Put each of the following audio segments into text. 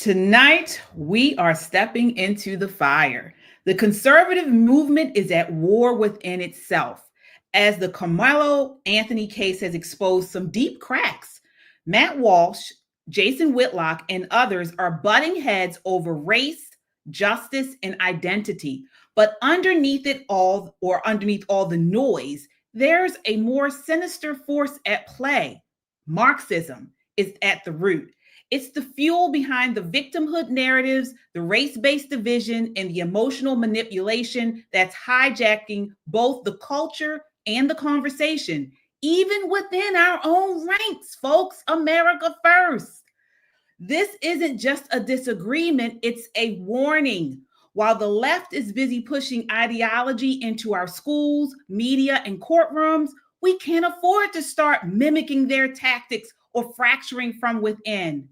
Tonight, we are stepping into the fire. The conservative movement is at war within itself, as the Karmelo Anthony case has exposed some deep cracks. Matt Walsh, Jason Whitlock, and others are butting heads over race, justice, and identity. But underneath it all, or underneath all the noise, there's a more sinister force at play. Marxism is at the root. It's the fuel behind the victimhood narratives, the race-based division, and the emotional manipulation that's hijacking both the culture and the conversation, even within our own ranks, folks. America first. This isn't just a disagreement, it's a warning. While the left is busy pushing ideology into our schools, media, and courtrooms, we can't afford to start mimicking their tactics or fracturing from within.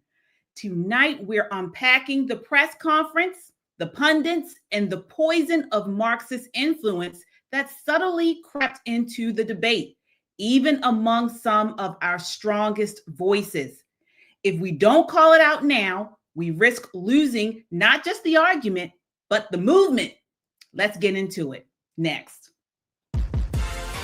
Tonight, we're unpacking the press conference, the pundits, and the poison of Marxist influence that subtly crept into the debate, even among some of our strongest voices. If we don't call it out now, we risk losing not just the argument, but the movement. Let's get into it. Next.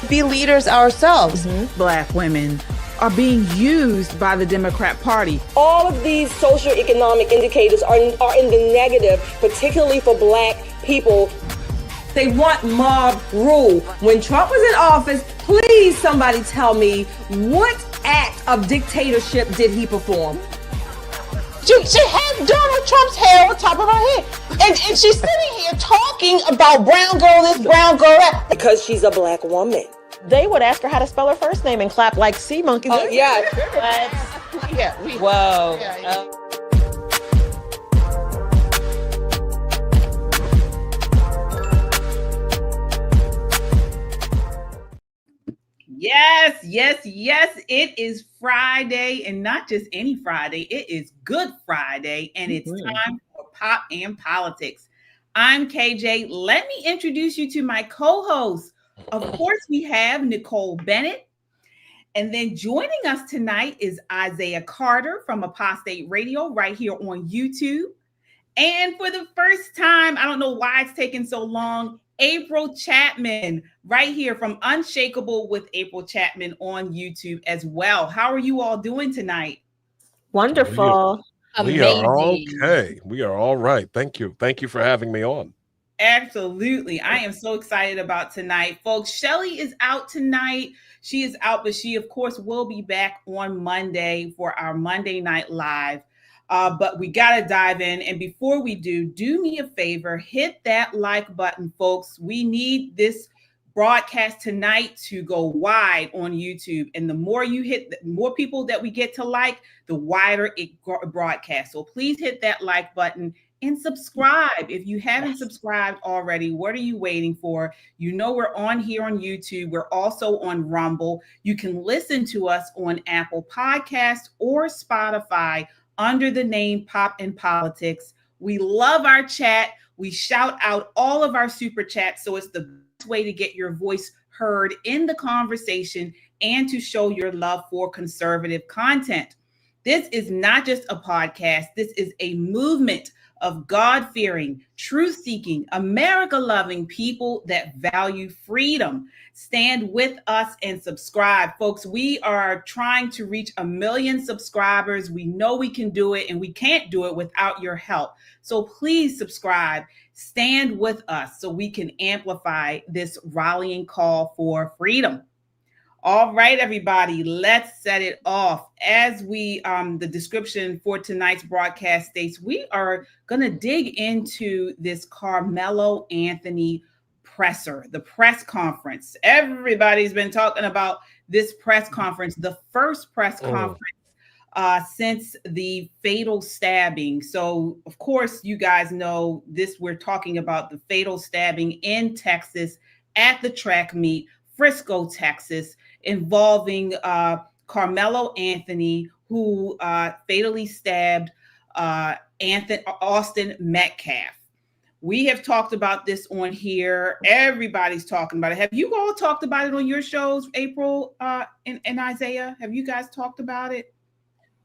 Be leaders ourselves. Black women are being used by the Democrat Party. All of these socioeconomic indicators are in the negative, particularly for Black people. They want mob rule. When Trump was in office, please somebody tell me what act of dictatorship did he perform? She had Donald Trump's hair on top of her head. And she's sitting here talking about brown girl this, brown girl that. Because she's a Black woman. They would ask her how to spell her first name and clap like sea monkeys. Oh, yeah. Whoa. Yes. It is Friday, and not just any Friday. It is Good Friday, and it's time for Pop and Politics. I'm KJ. Let me introduce you to my co-host. Of course, we have Nicole Bennett. And then joining us tonight is Isaiah Carter from Apostate Radio right here on YouTube. And for the first time, I don't know why it's taken so long, April Chapman right here from Unshakable with April Chapman on YouTube as well. How are you all doing tonight? Wonderful. We are okay. We are all right. Thank you. Thank you for having me on. Absolutely. I am so excited about tonight. Folks, Shelly is out tonight. She is out, but she, of course, will be back on Monday for our Monday Night Live. But we got to dive in. And before we do me a favor, hit that like button, folks. We need this broadcast tonight to go wide on YouTube. And the more you hit, the more people that we get to like, the wider it broadcasts. So please hit that like button. And subscribe. If you haven't subscribed already, what are you waiting for? You know we're on here on YouTube. We're also on Rumble. You can listen to us on Apple Podcasts or Spotify under the name Pop and Politics. We love our chat. We shout out all of our super chats. So it's the best way to get your voice heard in the conversation and to show your love for conservative content. This is not just a podcast. This is a movement of God-fearing, truth-seeking, America-loving people that value freedom. Stand with us and subscribe. Folks, we are trying to reach 1 million subscribers. We know we can do it, and we can't do it without your help. So please subscribe. Stand with us so we can amplify this rallying call for freedom. All right, everybody, let's set it off. As we, the description for tonight's broadcast states, we are going to dig into this Karmelo Anthony presser, the press conference. Everybody's been talking about this press conference, the first press conference since the fatal stabbing. So, of course, you guys know this. We're talking about the fatal stabbing in Texas at the track meet, Frisco, Texas, involving Karmelo Anthony, who fatally stabbed Austin Metcalf. We have talked about this on here. Everybody's talking about it. Have you all talked about it on your shows, April and Isaiah? Have you guys talked about it?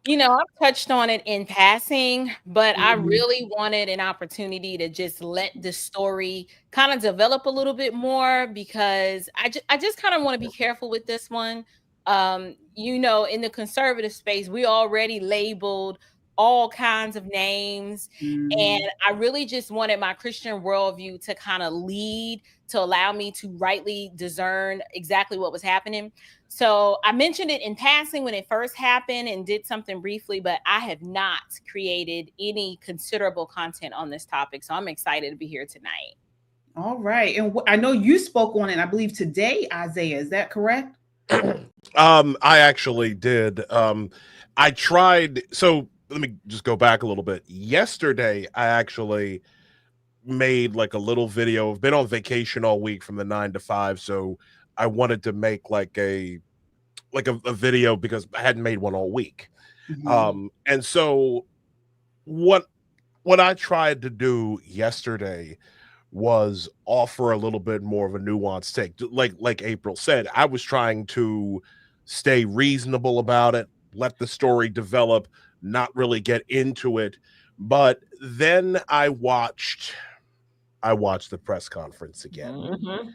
I've touched on it in passing, but I really wanted an opportunity to just let the story kind of develop a little bit more because I just kind of want to be careful with this one. In the conservative space, we already labeled all kinds of names, and I really just wanted my Christian worldview to kind of lead to allow me to rightly discern exactly what was happening. So I mentioned it in passing when it first happened and did something briefly, but I have not created any considerable content on this topic. So I'm excited to be here tonight. All right. And I know you spoke on it, I believe today, Isaiah. Is that correct? I actually did. I tried. So let me just go back a little bit. Yesterday, I actually made like a little video. I've been on vacation all week from the 9 to 5. So I wanted to make like a video because I hadn't made one all week. And so what I tried to do yesterday was offer a little bit more of a nuanced take. Like April said, I was trying to stay reasonable about it, let the story develop, not really get into it. But then I watched the press conference again.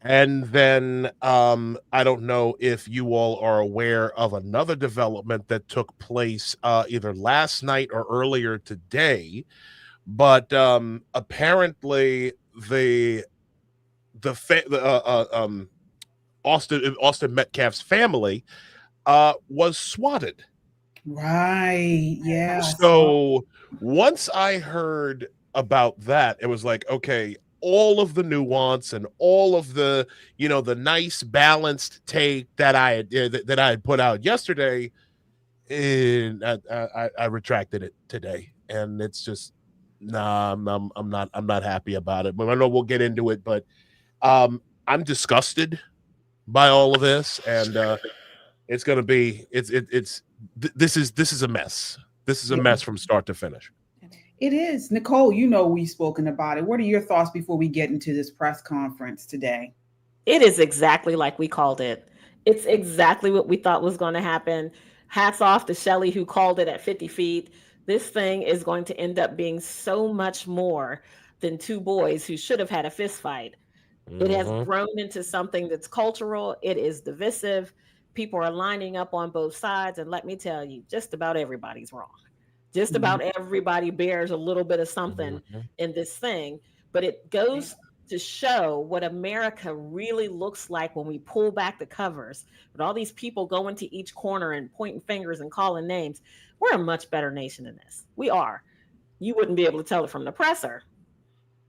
And then I don't know if you all are aware of another development that took place either last night or earlier today, but apparently Austin Metcalf's family was swatted. Right. Yeah. So once I heard about that, it was like, okay, all of the nuance and all of the, the nice balanced take that I had put out yesterday, and I retracted it today, and it's just I'm not happy about it. But I know we'll get into it, but I'm disgusted by all of this, and it's gonna be this is a mess. This is a mess from start to finish. It is. Nicole, we've spoken about it. What are your thoughts before we get into this press conference today? It is exactly like we called it. It's exactly what we thought was going to happen. Hats off to Shelly, who called it at 50 feet. This thing is going to end up being so much more than two boys who should have had a fist fight. It has grown into something that's cultural. It is divisive. People are lining up on both sides. And let me tell you, just about everybody's wrong. Just about everybody bears a little bit of something in this thing, but it goes to show what America really looks like when we pull back the covers. With all these people going to each corner and pointing fingers and calling names, we're a much better nation than this. We are. You wouldn't be able to tell it from the presser,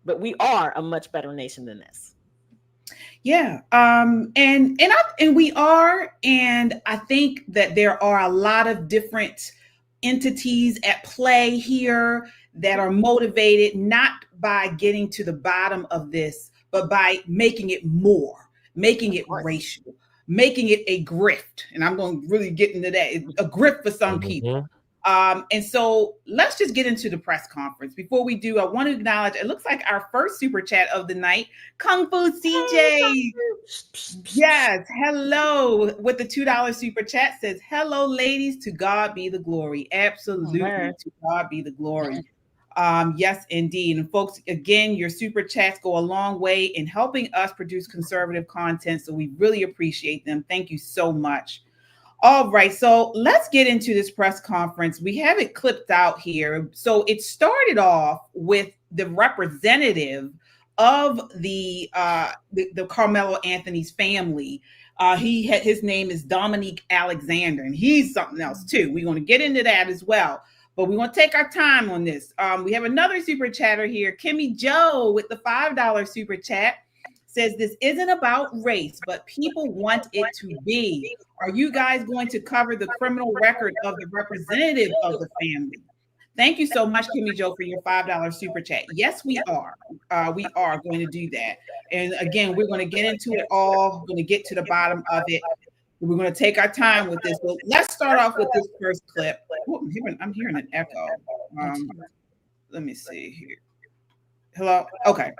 but we are a much better nation than this. Yeah. And we are, and I think that there are a lot of different entities at play here that are motivated not by getting to the bottom of this, but by making it more, making it racial, making it a grift. And I'm going to really get into that. It's a grift for some people. And so let's just get into the press conference. Before we do, I want to acknowledge, it looks like our first super chat of the night, Kung Fu CJ. Yes, hello, with the $2 super chat, says, hello, ladies, to God be the glory. Absolutely, to God be the glory. Yes, indeed. And folks, again, your super chats go a long way in helping us produce conservative content, so we really appreciate them. Thank you so much. All right, so let's get into this press conference. We have it clipped out here. So it started off with the representative of the Karmelo Anthony's family. His name is Dominique Alexander, and he's something else too. We're going to get into that as well, but we want to take our time on this. We have another super chatter here. Kimmy Joe with the $5 super chat says, this isn't about race, but people want it to be. Are you guys going to cover the criminal record of the representative of the family? Thank you so much, Kimmy Joe, for your $5 super chat. Yes, we are. We are going to do that. And again, we're going to get into it all. We're going to get to the bottom of it. We're going to take our time with this. So let's start off with this first clip. Ooh, I'm hearing an echo. Let me see here. Hello? Okay.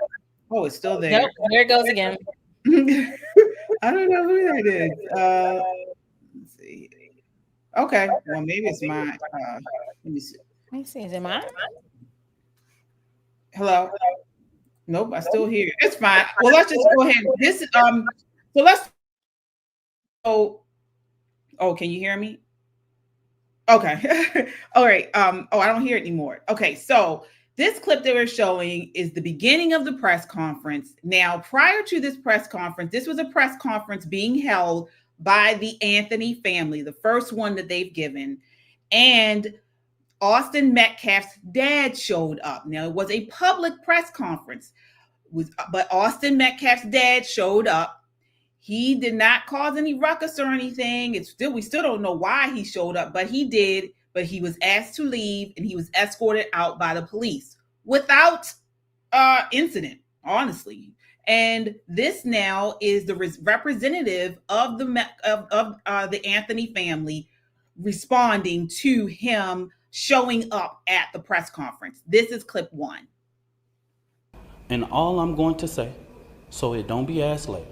Oh, it's still there. Nope, there it goes again. I don't know who that is. Let's see. Okay. Well, maybe it's mine. Let me see. Let me see. Is it mine? Hello. Nope. I still hear you. It's fine. Well, let's just go ahead. This So let's. Oh, can you hear me? Okay. All right. I don't hear it anymore. Okay. So this clip that we're showing is the beginning of the press conference. Now, prior to this press conference, this was a press conference being held by the Anthony family, the first one that they've given. And Austin Metcalf's dad showed up. Now, it was a public press conference, but Austin Metcalf's dad showed up. He did not cause any ruckus or anything. We still don't know why he showed up, but he did. But he was asked to leave, and he was escorted out by the police without incident, honestly. And this now is the representative of the Anthony family responding to him showing up at the press conference. This is clip 1. And all I'm going to say, so it don't be asked later,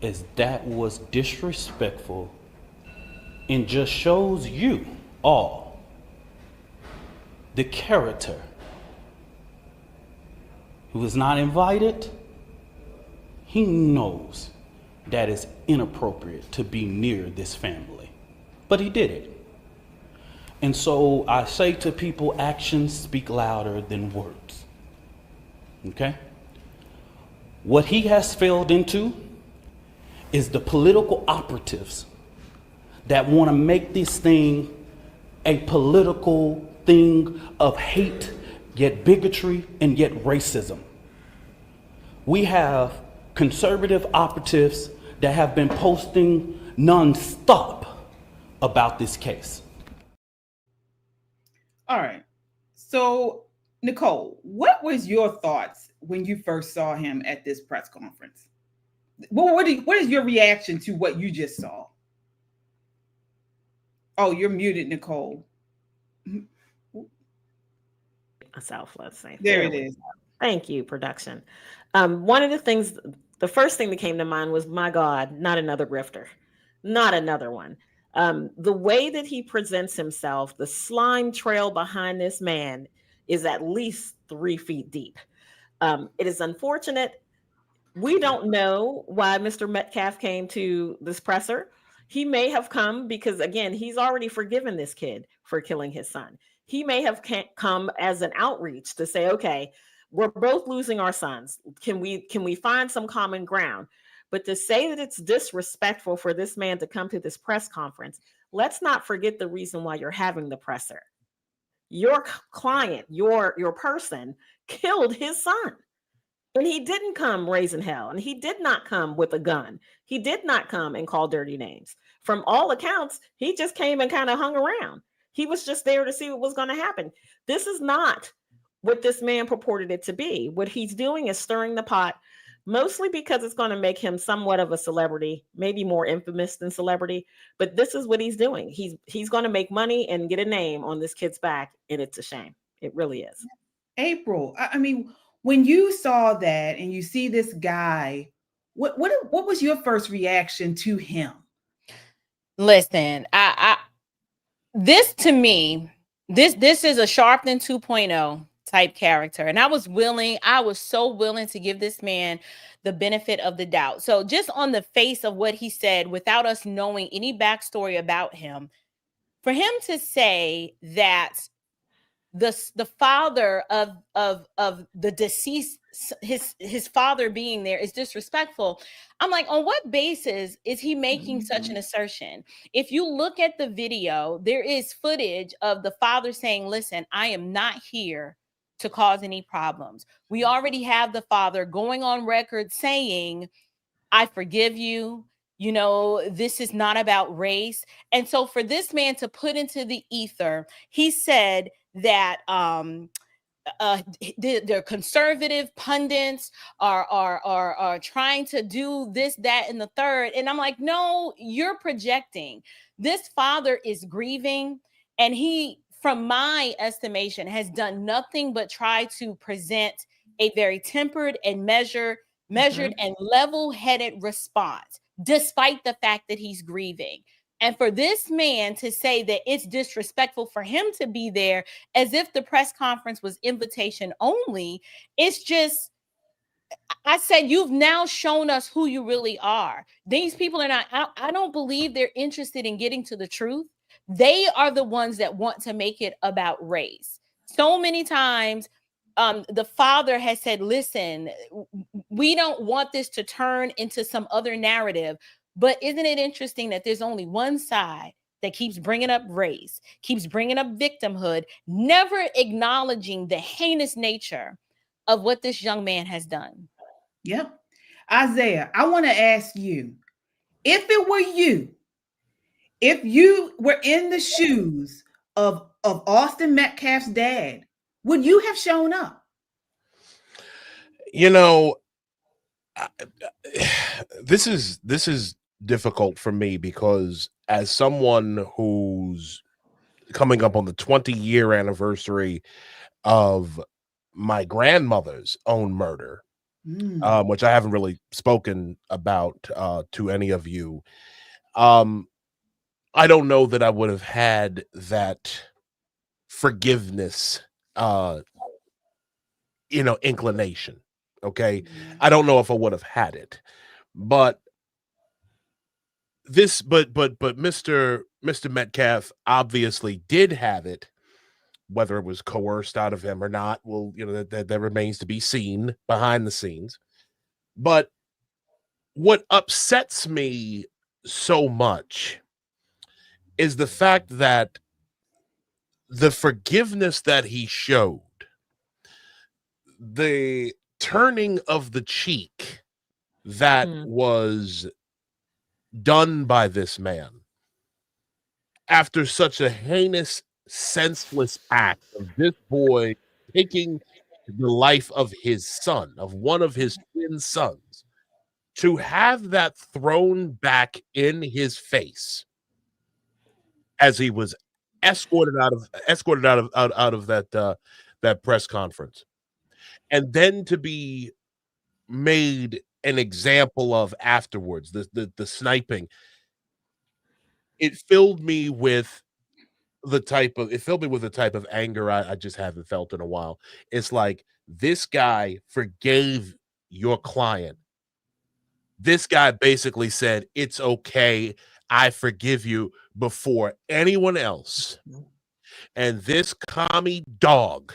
is that was disrespectful and just shows you all the character who is not invited. He knows that it's inappropriate to be near this family, but he did it. And so I say to people, actions speak louder than words. Okay? What he has failed into is the political operatives that want to make this thing a political thing of hate, yet bigotry, and yet racism. We have conservative operatives that have been posting nonstop about this case. All right. So, Nicole, what was your thoughts when you first saw him at this press conference? What is your reaction to what you just saw? Oh, you're muted, Nicole. Myself, let's say. There it is. Thank you, production. One of the things, the first thing that came to mind was, my God, not another grifter, not another one. The way that he presents himself, the slime trail behind this man is at least 3 feet deep. It is unfortunate. We don't know why Mr. Metcalf came to this presser. He may have come because, again, he's already forgiven this kid for killing his son. He may have come as an outreach to say, okay, we're both losing our sons. Can we find some common ground? But to say that it's disrespectful for this man to come to this press conference, let's not forget the reason why you're having the presser. Your client, your person killed his son. And he didn't come raising hell. And he did not come with a gun. He did not come and call dirty names. From all accounts, he just came and kind of hung around. He was just there to see what was going to happen. This is not what this man purported it to be. What he's doing is stirring the pot, mostly because it's going to make him somewhat of a celebrity, maybe more infamous than celebrity. But this is what he's doing. He's going to make money and get a name on this kid's back. And it's a shame. It really is. April, I mean, when you saw that and you see this guy, what was your first reaction to him? Listen, this to me, this is a Sharpton 2.0 type character. And I was so willing to give this man the benefit of the doubt. So just on the face of what he said, without us knowing any backstory about him, for him to say that the father of the deceased, his father being there is disrespectful. I'm like, on what basis is he making such an assertion? If you look at the video, there is footage of the father saying, listen, I am not here to cause any problems. We already have the father going on record saying, I forgive you. You know, this is not about race. And so for this man to put into the ether, he said that the conservative pundits are trying to do this, that, and the third. And I'm like, no, you're projecting. This father is grieving, and he, from my estimation, has done nothing but try to present a very tempered and measured and level-headed response, despite the fact that he's grieving. And for this man to say that it's disrespectful for him to be there, as if the press conference was invitation only, it's just, I said, you've now shown us who you really are. These people are not, I don't believe they're interested in getting to the truth. They are the ones that want to make it about race. So many times, the father has said, listen, we don't want this to turn into some other narrative. But isn't it interesting that there's only one side that keeps bringing up race, keeps bringing up victimhood, never acknowledging the heinous nature of what this young man has done? Yeah. Isaiah, I want to ask you, if it were you, if you were in the shoes of Austin Metcalf's dad, would you have shown up? You know, this is difficult for me because as someone who's coming up on the 20-year anniversary of my grandmother's own murder, which I haven't really spoken about to any of you, I don't know that I would have had that forgiveness, inclination. Okay. I don't know if I would have had it, but Mr. Metcalf obviously did have it, whether it was coerced out of him or not. Well, that remains to be seen behind the scenes. But what upsets me so much is the fact that the forgiveness that he showed, the turning of the cheek that was done by this man after such a heinous, senseless act of this boy taking the life of his son, of one of his twin sons, to have that thrown back in his face as he was escorted out of that press conference, and then to be made an example of afterwards, the sniping, it filled me with the type of anger I just haven't felt in a while. It's like, this guy forgave your client. This guy basically said, it's okay, I forgive you, before anyone else. And this commie dog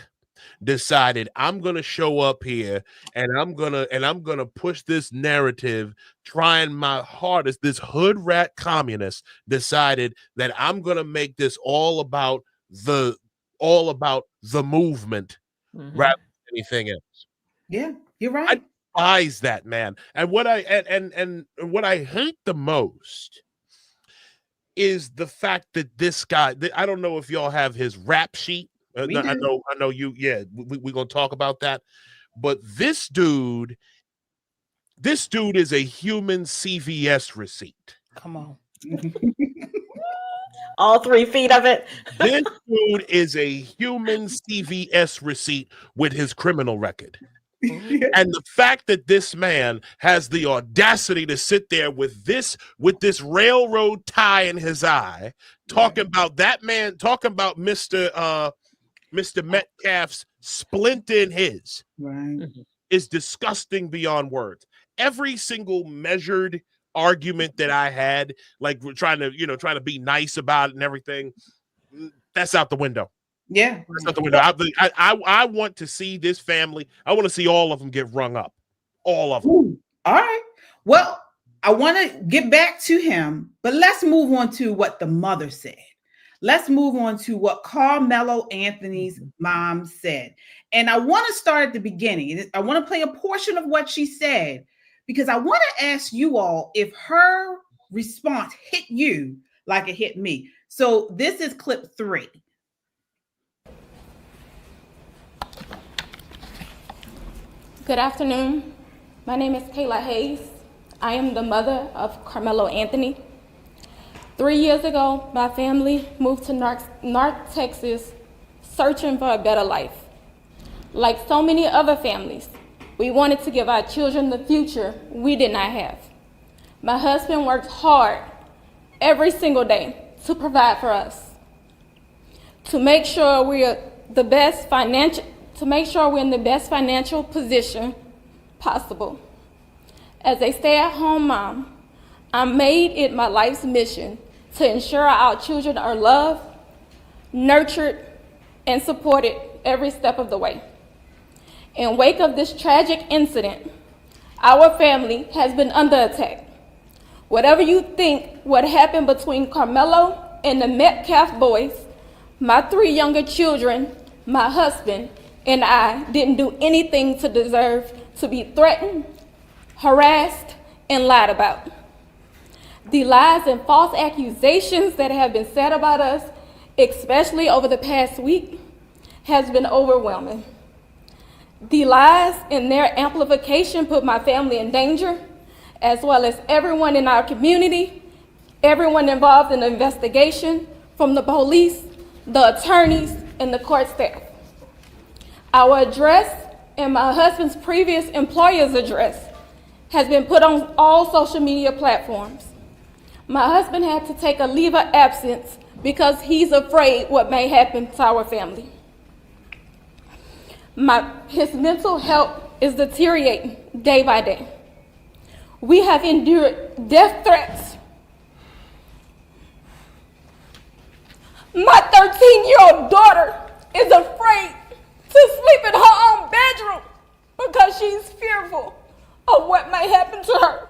decided, I'm going to show up here and I'm going to push this narrative, trying my hardest. This hood rat communist decided that I'm going to make this all about the movement rather than anything else. Yeah, you're right. I despise that man. And what I hate the most is the fact that this guy, I don't know if y'all have his rap sheet. I know you. Yeah, we're gonna talk about that. But this dude is a human CVS receipt. Come on. All 3 feet of it. This dude is a human CVS receipt with his criminal record. And the fact that this man has the audacity to sit there with this railroad tie in his eye, talking about that man, talking about Mr. Metcalf's splint in his, is disgusting beyond words. Every single measured argument that I had, like we're trying to be nice about it and everything, that's out the window. Yeah, that's out the window. I want to see this family. I want to see all of them get rung up. All of them. Ooh, all right. Well, I want to get back to him, but let's move on to what the mother said. Let's move on to what Karmelo Anthony's mom said. And I want to start at the beginning. I want to play a portion of what she said, because I want to ask you all if her response hit you like it hit me. So this is clip 3. Good afternoon. My name is Kayla Hayes. I am the mother of Karmelo Anthony. 3 years ago, my family moved to North Texas searching for a better life. Like so many other families, we wanted to give our children the future we did not have. My husband worked hard every single day to provide for us, to make sure we're in the best financial position possible. As a stay-at-home mom, I made it my life's mission to ensure our children are loved, nurtured, and supported every step of the way. In wake of this tragic incident, our family has been under attack. Whatever you think what happened between Karmelo and the Metcalf boys, my 3 younger children, my husband, and I didn't do anything to deserve to be threatened, harassed, and lied about. The lies and false accusations that have been said about us, especially over the past week, has been overwhelming. The lies and their amplification put my family in danger, as well as everyone in our community, everyone involved in the investigation, from the police, the attorneys, and the court staff. Our address and my husband's previous employer's address has been put on all social media platforms. My husband had to take a leave of absence because he's afraid what may happen to our family. His mental health is deteriorating day by day. We have endured death threats. My 13-year-old daughter is afraid to sleep in her own bedroom because she's fearful of what may happen to her.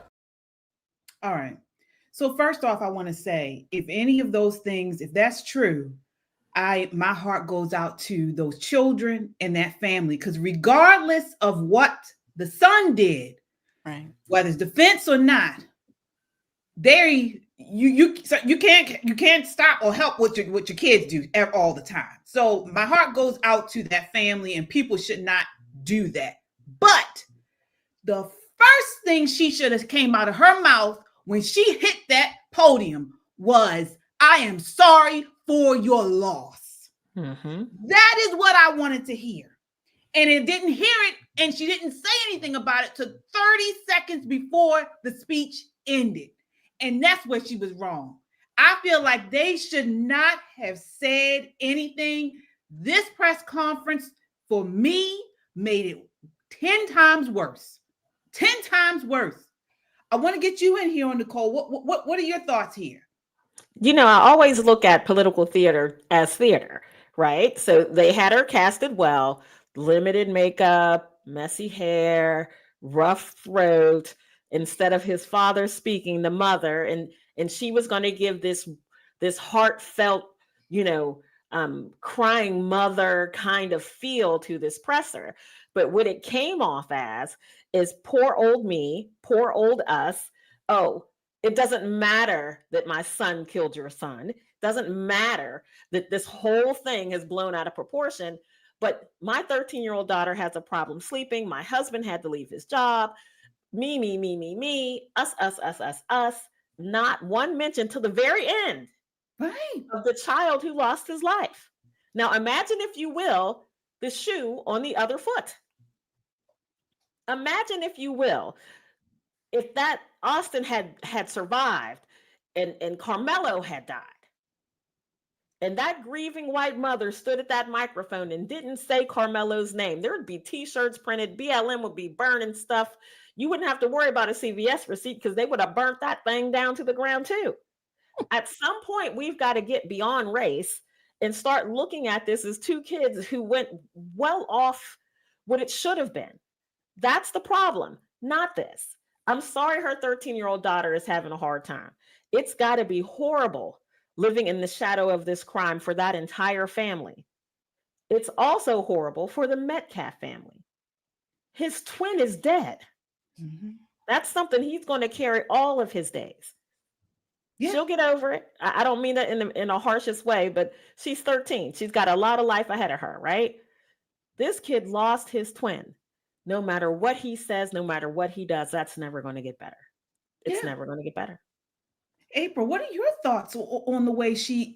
All right. So first off, I want to say, if any of those things, if that's true, my heart goes out to those children and that family, because regardless of what the son did, right, whether it's defense or not, you can't stop or help what your kids do all the time. So my heart goes out to that family, and people should not do that. But the first thing she should have came out of her mouth when she hit that podium was, "I am sorry for your loss." Mm-hmm. That is what I wanted to hear. And it didn't hear it, and she didn't say anything about it till 30 seconds before the speech ended. And that's where she was wrong. I feel like they should not have said anything. This press conference, for me, made it 10 times worse. 10 times worse. I want to get you in here on Nicole. What are your thoughts here? You know, I always look at political theater as theater, right? So they had her casted well, limited makeup, messy hair, rough throat, instead of his father speaking, the mother, and she was going to give this heartfelt, crying mother kind of feel to this presser. But what it came off as is poor old me, poor old us. Oh, it doesn't matter that my son killed your son. It doesn't matter that this whole thing has blown out of proportion. But my 13-year-old daughter has a problem sleeping. My husband had to leave his job. Me, us. Not one mention to the very end of the child who lost his life. Now, imagine, if you will, the shoe on the other foot. Imagine, if you will, if that Austin had survived and Karmelo had died, and that grieving white mother stood at that microphone and didn't say Karmelo's name, there would be T-shirts printed, BLM would be burning stuff. You wouldn't have to worry about a CVS receipt because they would have burnt that thing down to the ground too. At some point, we've got to get beyond race and start looking at this as 2 kids who went well off what it should have been. That's the problem, not this. I'm sorry her 13-year-old daughter is having a hard time. It's got to be horrible living in the shadow of this crime for that entire family. It's also horrible for the Metcalf family. His twin is dead. Mm-hmm. That's something he's going to carry all of his days. Yeah. She'll get over it. I don't mean that in a harshest way, but she's 13. She's got a lot of life ahead of her, right? This kid lost his twin. No matter what he says, no matter what he does, that's never going to get better. It's never going to get better. April, what are your thoughts on the way she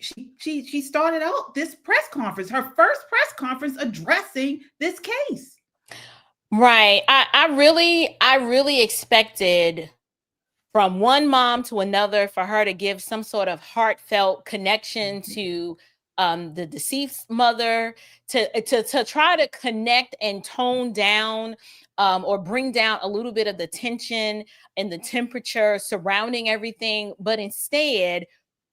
started out this press conference, her first press conference addressing this case? Right. I really expected from one mom to another for her to give some sort of heartfelt connection to the deceased mother, to try to connect and tone down or bring down a little bit of the tension and the temperature surrounding everything. But instead,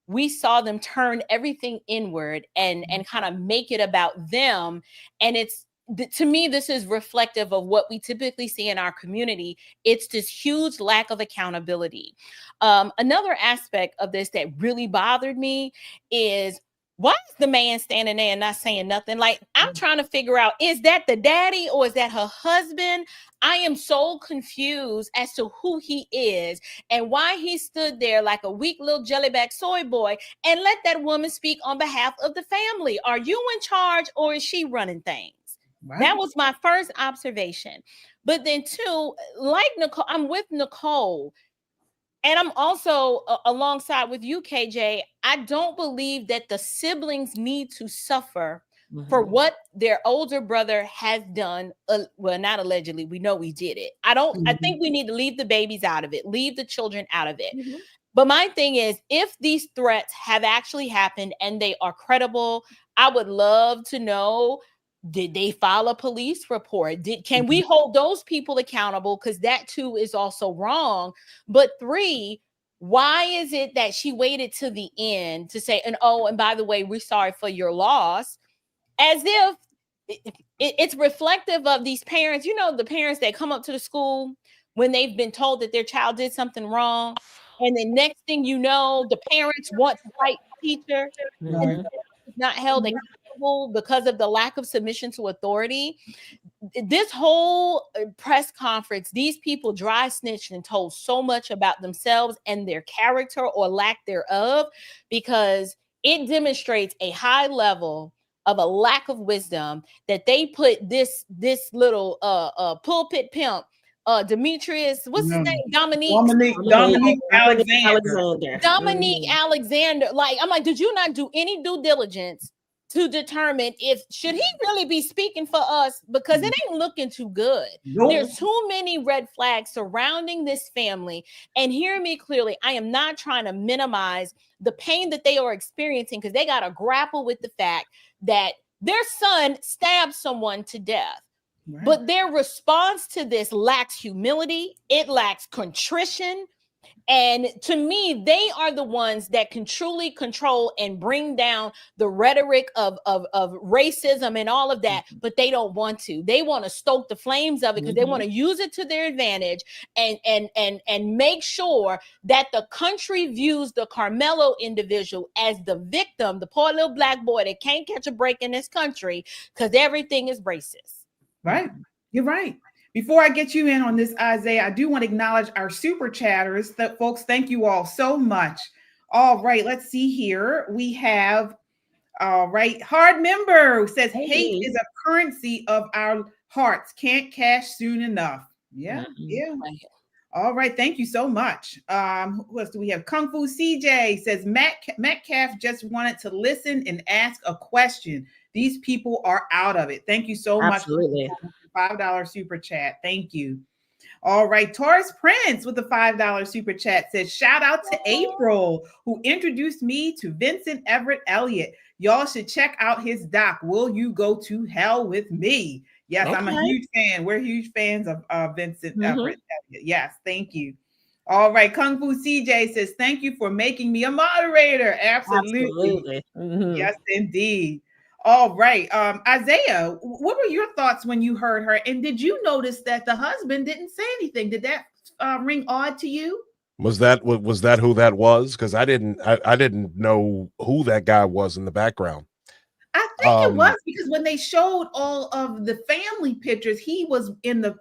we saw them turn everything inward and kind of make it about them. And it's, to me, this is reflective of what we typically see in our community. It's this huge lack of accountability. Another aspect of this that really bothered me is, why is the man standing there and not saying nothing? Like, I'm trying to figure out, is that the daddy or is that her husband? I am so confused as to who he is and why he stood there like a weak little jellyback soy boy and let that woman speak on behalf of the family. Are you in charge or is she running things? Right. That was my first observation. But then two, like Nicole, I'm with Nicole. And I'm also alongside with you, KJ. I don't believe that the siblings need to suffer for what their older brother has done. Well, not allegedly. We know he did it. I think we need to leave the babies out of it. Leave the children out of it. But my thing is, if these threats have actually happened and they are credible, I would love to know, did they file a police report? Can we hold those people accountable? Because that too is also wrong. But three, why is it that she waited to the end to say, and by the way, we're sorry for your loss, as if it's reflective of these parents, the parents that come up to the school when they've been told that their child did something wrong. And the next thing you know, the parents want to fight the teacher and not held accountable because of the lack of submission to authority. This whole press conference, these people dry snitched and told so much about themselves and their character or lack thereof, because it demonstrates a high level of a lack of wisdom that they put this little pulpit pimp, Demetrius, what's his name? Dominique Alexander. Like, I'm like, did you not do any due diligence to determine should he really be speaking for us? Because it ain't looking too good. There's too many red flags surrounding this family. And hear me clearly, I am not trying to minimize the pain that they are experiencing, because they got to grapple with the fact that their son stabbed someone to death. Right. But their response to this lacks humility. It lacks contrition. And to me, they are the ones that can truly control and bring down the rhetoric of racism and all of that, but they don't want to. They want to stoke the flames of it because they want to use it to their advantage and make sure that the country views the Karmelo individual as the victim, the poor little black boy that can't catch a break in this country because everything is racist. Right. You're right. Before I get you in on this, Isaiah, I do want to acknowledge our super chatters. Folks, thank you all so much. All right, let's see here. We have, all right, Hard Member who says, hate is a currency of our hearts. Can't cash soon enough. Yeah, yeah. All right, thank you so much. Who else do we have? Kung Fu CJ says, Metcalf just wanted to listen and ask a question. These people are out of it. Thank you so much. $5 super chat. Thank you. All right. Taurus Prince with the $5 super chat says, shout out to April, who introduced me to Vincent Everett Elliott. Y'all should check out his doc, Will You Go to Hell with Me? Yes, okay. I'm a huge fan. We're huge fans of Vincent Everett Elliott. Yes, thank you. All right. Kung Fu CJ says, thank you for making me a moderator. Absolutely. Yes, indeed. All right. Isaiah, what were your thoughts when you heard her? And did you notice that the husband didn't say anything? Did that ring odd to you? Was that who that was? Because I didn't know who that guy was in the background. I think it was because when they showed all of the family pictures, he was in the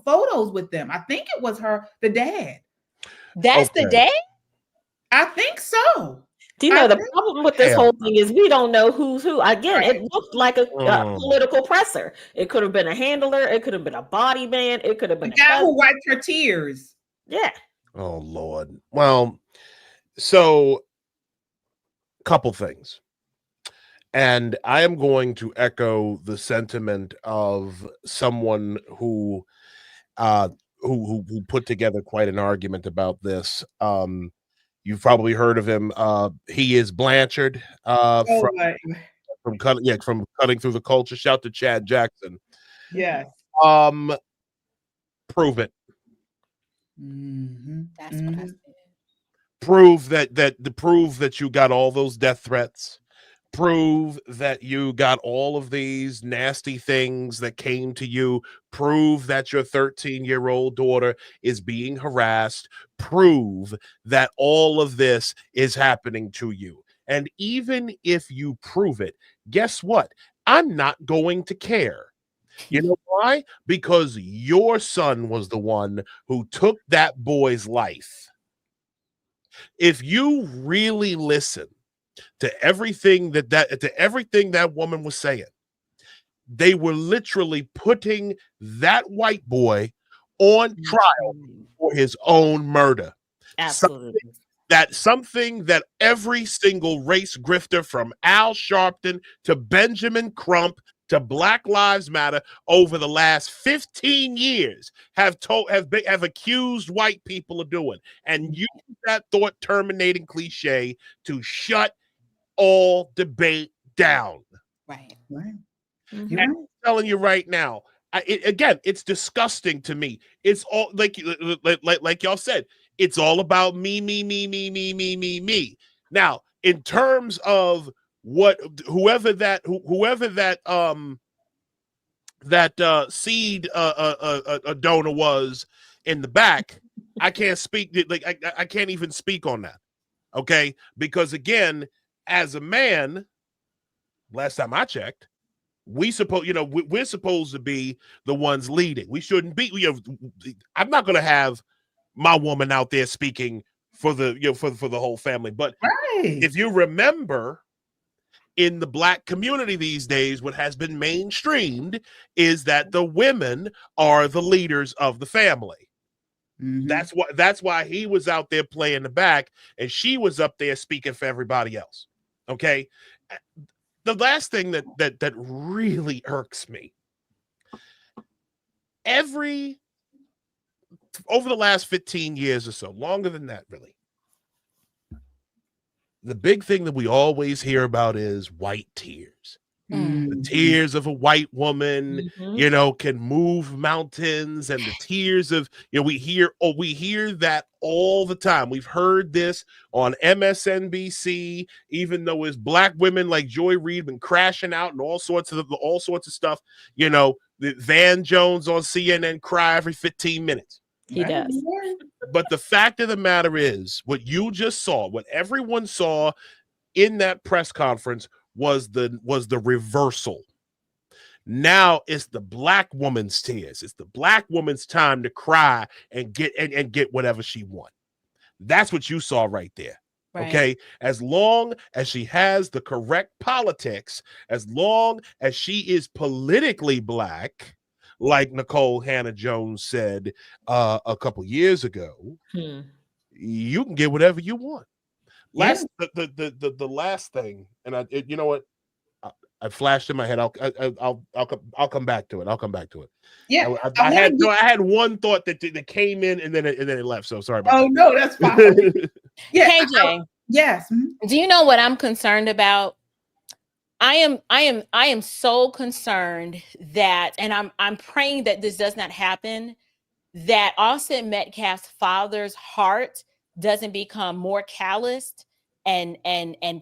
photos with them. I think it was the dad. That's the dad? I think so. Do you know the problem with this whole thing is we don't know who's who. Again, it looked like a political presser. It could have been a handler. It could have been a body man. It could have been a guy who wiped her tears. Yeah. Oh, Lord. Well, so couple things. And I am going to echo the sentiment of someone who who put together quite an argument about this. You've probably heard of him. He is Blanchard from cutting through the culture. Shout to Chad Jackson. Yes. Prove it. That's what I said. Prove that you got all those death threats. Prove that you got all of these nasty things that came to you. Prove that your 13-year-old daughter is being harassed. Prove that all of this is happening to you. And even if you prove it, guess what? I'm not going to care. You know why? Because your son was the one who took that boy's life. If you really listen to everything that woman was saying, they were literally putting that white boy on trial for his own murder. Absolutely. Something that every single race grifter from Al Sharpton to Benjamin Crump to Black Lives Matter over the last 15 years have accused white people of doing, and use that thought terminating cliche to shut all debate down. Right. And I'm telling you right now, again, it's disgusting to me. It's all like y'all said, it's all about me. Now, in terms of whoever that seed donor was in the back, I can't speak. I can't even speak on that. Okay, because again, as a man, last time I checked, we're supposed to be the ones leading. We shouldn't be. I'm not going to have my woman out there speaking for the for the whole family. But if you remember, in the Black community these days, what has been mainstreamed is that the women are the leaders of the family. That's why he was out there playing the back and she was up there speaking for everybody else. Okay. The last thing that really irks me, over the last 15 years or so, longer than that, really, the big thing that we always hear about is white tears. The tears of a white woman, can move mountains, and the tears of, we hear that all the time. We've heard this on MSNBC, even though it's Black women like Joy Reid been crashing out and all sorts of stuff. The Van Jones on CNN cry every 15 minutes. He does. But the fact of the matter is, what you just saw, what everyone saw in that press conference was the reversal. Now it's the Black woman's tears. It's the Black woman's time to cry and get whatever she wants. That's what you saw right there. Right. Okay. As long as she has the correct politics, as long as she is politically Black, like Nicole Hannah-Jones said a couple years ago, you can get whatever you want. The last thing, and you know what? I flashed in my head. I'll come back to it. I'll come back to it. Yeah, I had one thought that came in and then it left. So sorry about that. Oh no, that's fine. Yeah, KJ. Yes. Do you know what I'm concerned about? I am so concerned that, and I'm praying that this does not happen, that Austin Metcalf's father's heart doesn't become more calloused and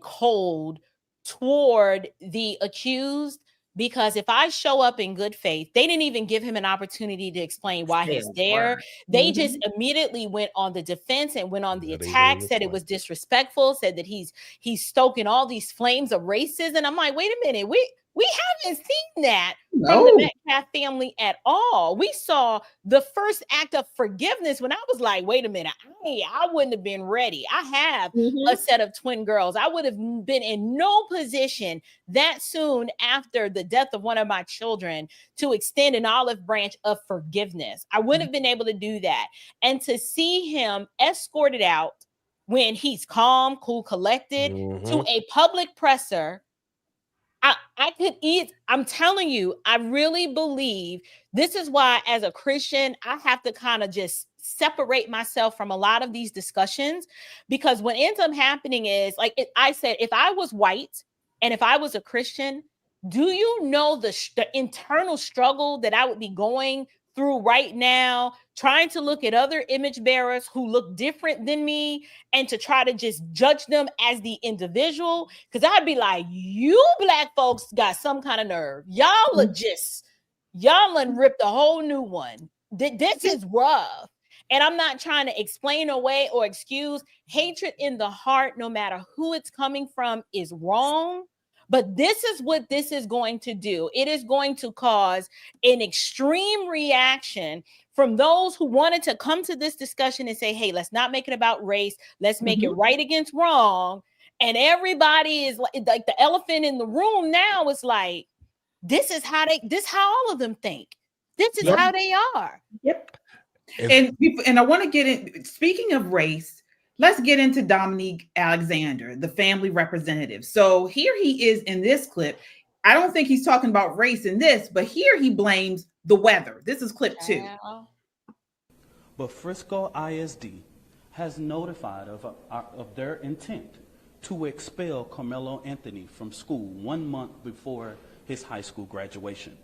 cold toward the accused, because if I show up in good faith, they didn't even give him an opportunity to explain why he's there. They just immediately went on the defense and went on the attack, said it was disrespectful, said that he's stoking all these flames of racism. I'm like, wait a minute, we haven't seen that from the Metcalf family at all. We saw the first act of forgiveness when I was like, wait a minute, I wouldn't have been ready. I have a set of twin girls. I would have been in no position that soon after the death of one of my children to extend an olive branch of forgiveness. I wouldn't have been able to do that. And to see him escorted out when he's calm, cool, collected to a public presser, I could eat. I'm telling you, I really believe this is why, as a Christian, I have to kind of just separate myself from a lot of these discussions, because what ends up happening is, like I said, if I was white and if I was a Christian, do you know the internal struggle that I would be going through right now, trying to look at other image bearers who look different than me and to try to just judge them as the individual? Because I'd be like, you Black folks got some kind of nerve. Y'all are just, y'all done ripped a whole new one. This is rough. And I'm not trying to explain away or excuse hatred in the heart, no matter who it's coming from, is wrong. But this is what this is going to do. It is going to cause an extreme reaction from those who wanted to come to this discussion and say, hey, let's not make it about race. Let's make it right against wrong. And everybody is like the elephant in the room now is like, this is how all of them think. This is how they are. Yep. And I want to get in, speaking of race, let's get into Dominique Alexander, the family representative. So here he is in this clip. I don't think he's talking about race in this, but here he blames the weather. This is clip 2. But Frisco ISD has notified of their intent to expel Karmelo Anthony from school 1 month before his high school graduation.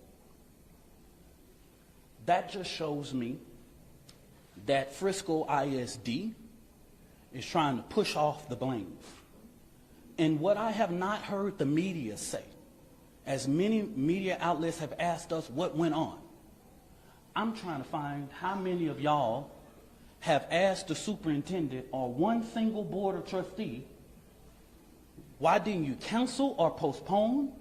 That just shows me that Frisco ISD is trying to push off the blame. And what I have not heard the media say, as many media outlets have asked us what went on, I'm trying to find how many of y'all have asked the superintendent or one single board of trustee, why didn't you cancel or postpone?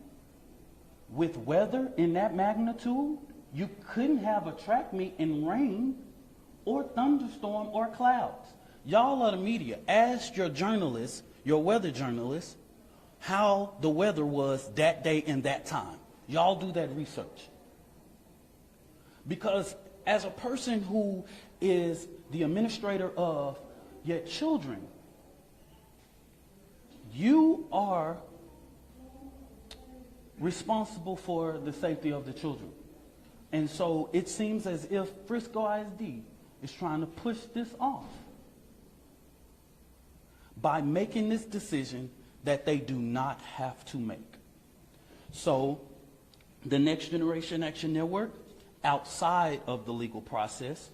With weather in that magnitude, you couldn't have a track meet in rain or thunderstorm or clouds. Y'all are the media. Ask your journalists, your weather journalists, how the weather was that day and that time. Y'all do that research. Because as a person who is the administrator of your children, you are responsible for the safety of the children. And so it seems as if Frisco ISD is trying to push this off by making this decision that they do not have to make. So the Next Generation Action Network, outside of the legal process,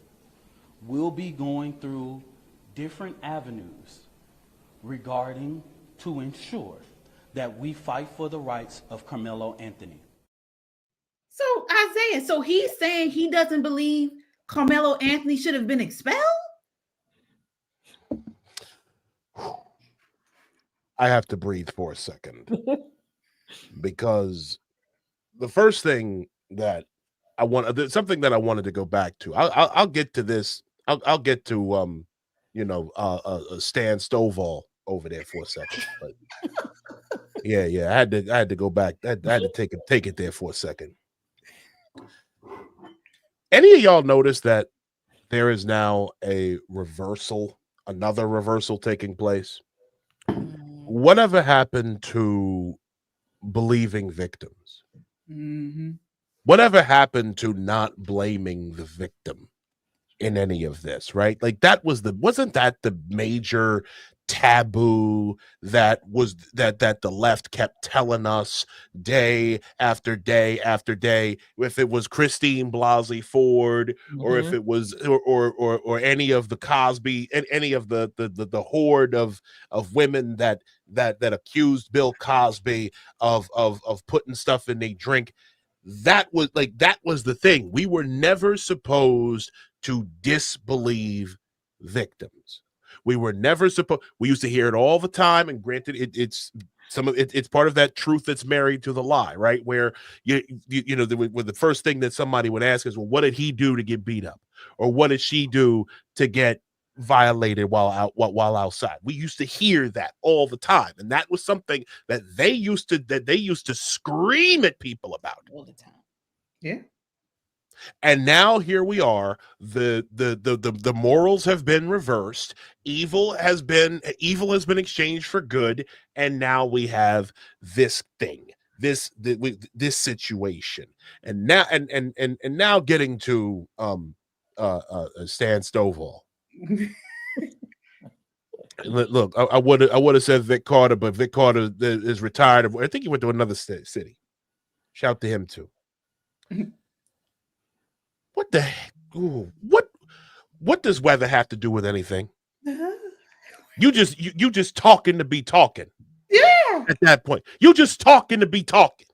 will be going through different avenues regarding to ensure that we fight for the rights of Karmelo Anthony. So Isaiah, so he's saying he doesn't believe Karmelo Anthony should have been expelled? I have to breathe for a second because the first thing that I want, something that I wanted to go back to. I'll get to this. I'll get to Stan Stovall over there for a second. But yeah, I had to go back. I had to take it there for a second. Any of y'all notice that there is now a reversal, another reversal taking place? Whatever happened to believing victims? Whatever happened to not blaming the victim in any of this, right? Like wasn't that the major taboo that the left kept telling us day after day after day? If it was Christine Blasey Ford, or if it was or any of the Cosby and any of the horde of women that accused Bill Cosby of putting stuff in their drink, that was the thing. We were never supposed to disbelieve victims. We were never supposed. We used to hear it all the time, and granted, it's part of that truth that's married to the lie, right? Where the first thing that somebody would ask is, well, what did he do to get beat up, or what did she do to get violated while outside? We used to hear that all the time, and that was something that they used to scream at people about all the time. Yeah. And now here we are. The morals have been reversed. Evil has been exchanged for good, and now we have this thing this situation, and now getting to Stan Stovall. Look, I would have said Vic Carter, but Vic Carter is retired. I think he went to another city. Shout to him too. What the heck? Ooh, what does weather have to do with anything? You just talking to be talking. Yeah. At that point, you just talking to be talking.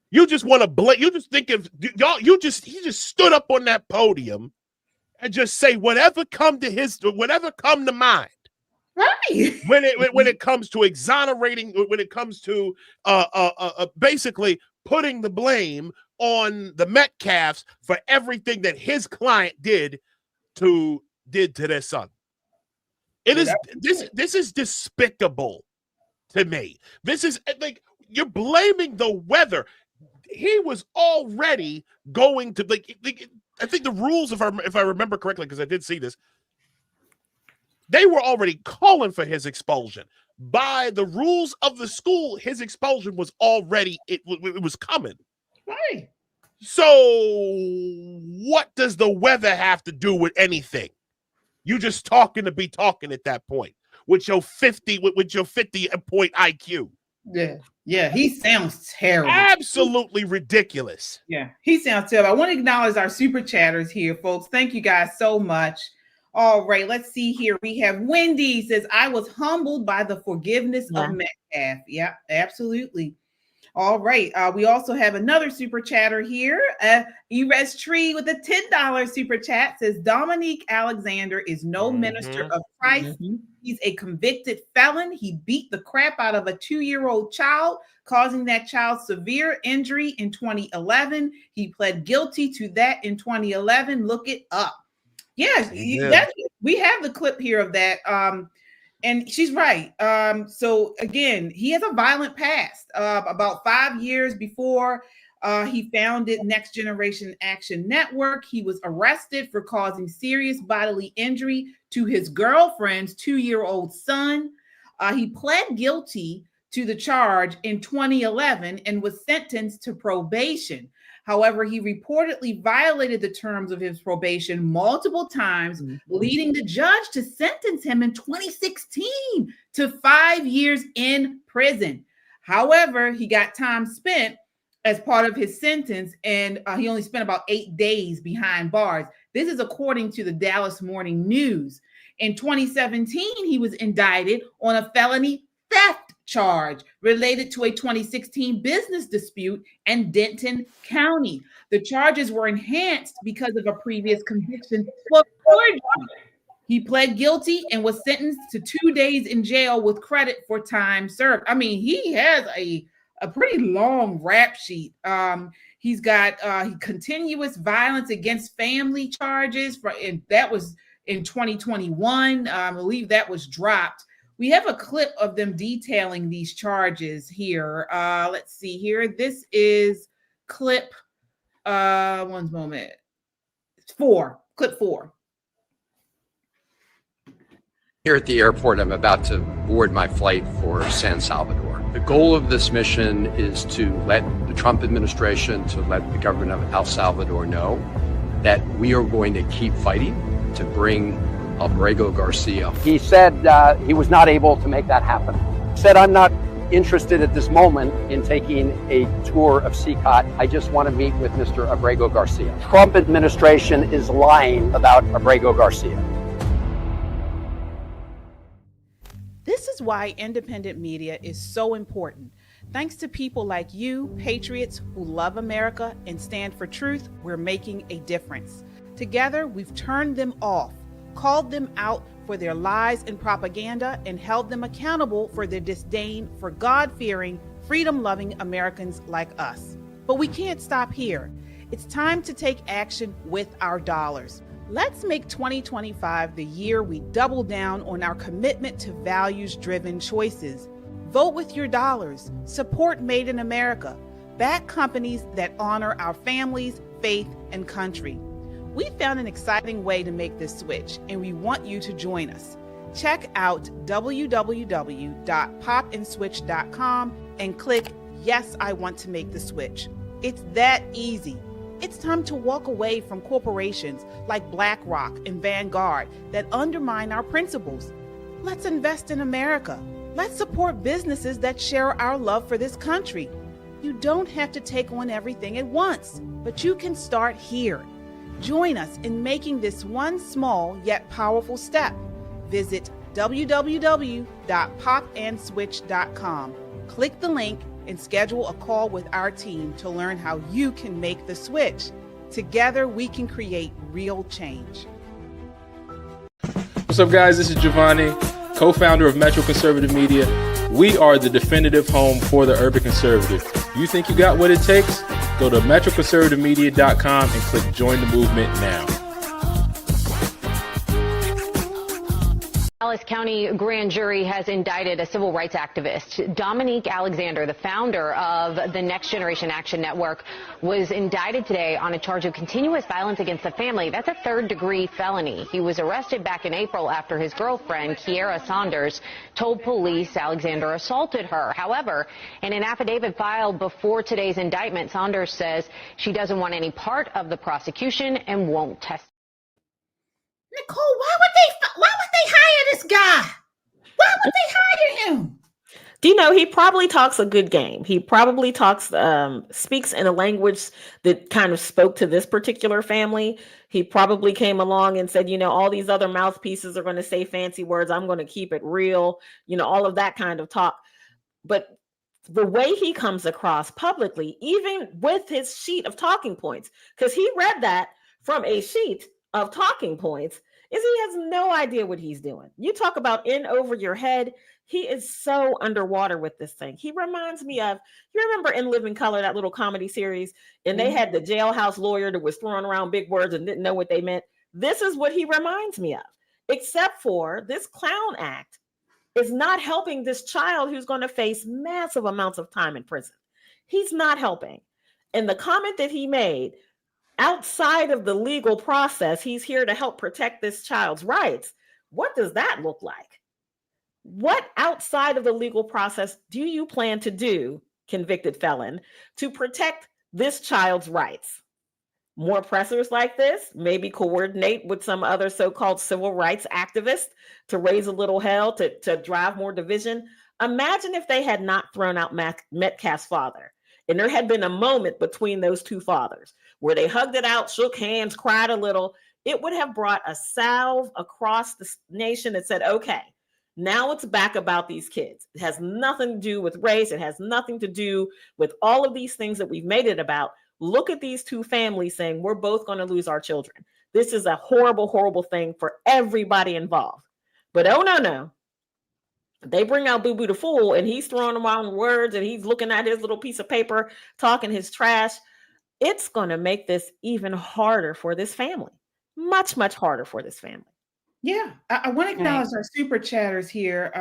You just want to blame. You just think of y'all. He just stood up on that podium and just say whatever come to mind. Right. When it comes to exonerating, when it comes to basically putting the blame on the Metcalfs for everything that his client did to their son. This is despicable to me. This is like you're blaming the weather. He was already going to like I think the rules, if I remember correctly, because I did see this, they were already calling for his expulsion. By the rules of the school, his expulsion was already it was coming. Right. So what does the weather have to do with anything? You just talking to be talking at that point with your 50 point IQ. Yeah, he sounds terrible. Absolutely ridiculous. Yeah, he sounds terrible. I want to acknowledge our super chatters here, folks. Thank you guys so much. All right, let's see here. We have Wendy says, I was humbled by the forgiveness of Metcalf. Yeah, absolutely. All right. We also have another super chatter here. Erez Tree with a $10 super chat says Dominique Alexander is no minister of Christ. He's a convicted felon. He beat the crap out of a 2-year-old child, causing that child severe injury in 2011. He pled guilty to that in 2011. Look it up. Yes, we have the clip here of that. And she's right. So again, he has a violent past. About 5 years before he founded Next Generation Action Network, he was arrested for causing serious bodily injury to his girlfriend's 2-year-old son. He pled guilty to the charge in 2011 and was sentenced to probation. However, he reportedly violated the terms of his probation multiple times, leading the judge to sentence him in 2016 to 5 years in prison. However, he got time spent as part of his sentence, and he only spent about 8 days behind bars. This is according to the Dallas Morning News. In 2017, he was indicted on a felony theft charge related to a 2016 business dispute in Denton County. The charges were enhanced because of a previous conviction for forgery. He pled guilty and was sentenced to 2 days in jail with credit for time served. I mean, he has a pretty long rap sheet. He's got continuous violence against family charges, and that was in 2021. I believe that was dropped. We have a clip of them detailing these charges here. Let's see here. This is clip, one moment, clip 4. Here at the airport, I'm about to board my flight for San Salvador. The goal of this mission is to let the Trump administration, to let the government of El Salvador know that we are going to keep fighting to bring Abrego Garcia. He said he was not able to make that happen. He said, I'm not interested at this moment in taking a tour of CCOT. I just want to meet with Mr. Abrego Garcia. Trump administration is lying about Abrego Garcia. This is why independent media is so important. Thanks to people like you, patriots who love America and stand for truth, we're making a difference. Together, we've turned them off, called them out for their lies and propaganda, and held them accountable for their disdain for God-fearing, freedom-loving Americans like us. But we can't stop here. It's time to take action with our dollars. Let's make 2025 the year we double down on our commitment to values-driven choices. Vote with your dollars. Support Made in America. Back companies that honor our families, faith, and country. We found an exciting way to make this switch, and we want you to join us. Check out www.popandswitch.com and click yes, I want to make the switch. It's that easy. It's time to walk away from corporations like BlackRock and Vanguard that undermine our principles. Let's invest in America. Let's support businesses that share our love for this country. You don't have to take on everything at once, but you can start here. Join us in making this one small yet powerful step. Visit www.popandswitch.com. Click the link and schedule a call with our team to learn how you can make the switch. Together, we can create real change. What's up, guys? This is Giovanni, co-founder of Metro Conservative Media. We are the definitive home for the urban conservative. You think you got what it takes? Go to metroconservativemedia.com and click join the movement now. Dallas County grand jury has indicted a civil rights activist. Dominique Alexander, the founder of the Next Generation Action Network, was indicted today on a charge of continuous violence against the family. That's a third-degree felony. He was arrested back in April after his girlfriend, Kiera Saunders, told police Alexander assaulted her. However, in an affidavit filed before today's indictment, Saunders says she doesn't want any part of the prosecution and won't testify. Nicole, why would they hire this guy? Why would they hire him? Do you know, he probably talks a good game. He probably speaks in a language that kind of spoke to this particular family. He probably came along and said, you know, all these other mouthpieces are going to say fancy words. I'm going to keep it real, you know, all of that kind of talk. But the way he comes across publicly, even with his sheet of talking points, because he read that from a sheet of talking points, is he has no idea what he's doing. You talk about in over your head. He is so underwater with this thing. He reminds me of, you remember In Living Color, that little comedy series, and they had the jailhouse lawyer that was throwing around big words and didn't know what they meant. This is what he reminds me of, except for this clown act is not helping this child who's going to face massive amounts of time in prison. He's not helping. And the comment that he made, outside of the legal process, he's here to help protect this child's rights. What does that look like? What outside of the legal process do you plan to do, convicted felon, to protect this child's rights? More pressers like this, maybe coordinate with some other so-called civil rights activists to raise a little hell, to drive more division. Imagine if they had not thrown out Metcalf's father, and there had been a moment between those two fathers where they hugged it out, shook hands, cried a little. It would have brought a salve across the nation that said, okay, now it's back about these kids. It has nothing to do with race. It has nothing to do with all of these things that we've made it about. Look at these two families saying, we're both going to lose our children. This is a horrible, horrible thing for everybody involved. But oh, no. They bring out Boo Boo the Fool, and he's throwing around words, and he's looking at his little piece of paper, talking his trash. It's going to make this even harder for this family. Much, much harder for this family. Yeah, I want to acknowledge our super chatters here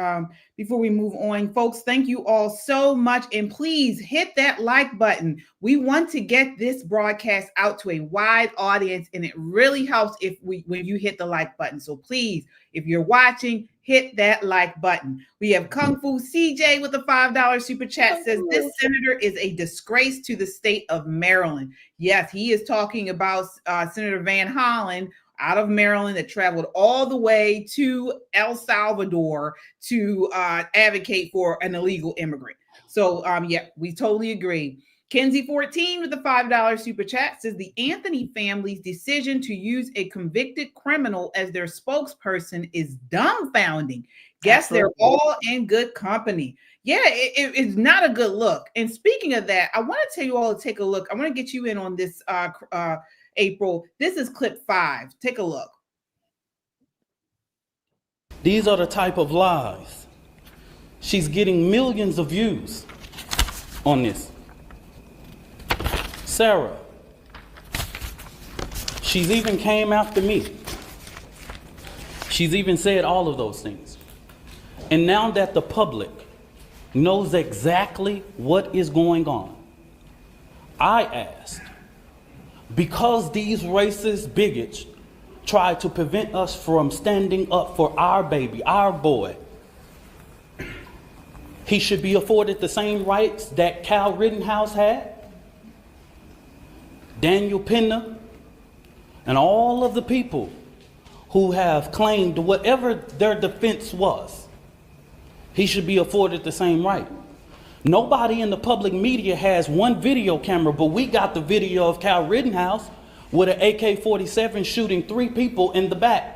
before we move on. Folks, thank you all so much. And please hit that like button. We want to get this broadcast out to a wide audience, and it really helps when you hit the like button. So please, if you're watching, hit that like button. We have Kung Fu CJ with a $5 super chat, says this senator is a disgrace to the state of Maryland. Yes, he is talking about Senator Van Hollen out of Maryland that traveled all the way to El Salvador to advocate for an illegal immigrant. So yeah, we totally agree. Kenzie14 with the $5 super chat says the Anthony family's decision to use a convicted criminal as their spokesperson is dumbfounding. Guess they're all in good company. Yeah, it's not a good look. And speaking of that, I want to tell you all to take a look. I want to get you in on this, April. This is clip 5. Take a look. These are the type of lies. She's getting millions of views on this. Sarah, she's even came after me. She's even said all of those things. And now that the public knows exactly what is going on, I asked, because these racist bigots try to prevent us from standing up for our baby, our boy, He should be afforded the same rights that Kyle Rittenhouse had, Daniel Penna, and all of the people who have claimed whatever their defense was. He should be afforded the same right. Nobody in the public media has one video camera, but we got the video of Kyle Rittenhouse with an AK-47 shooting 3 people in the back.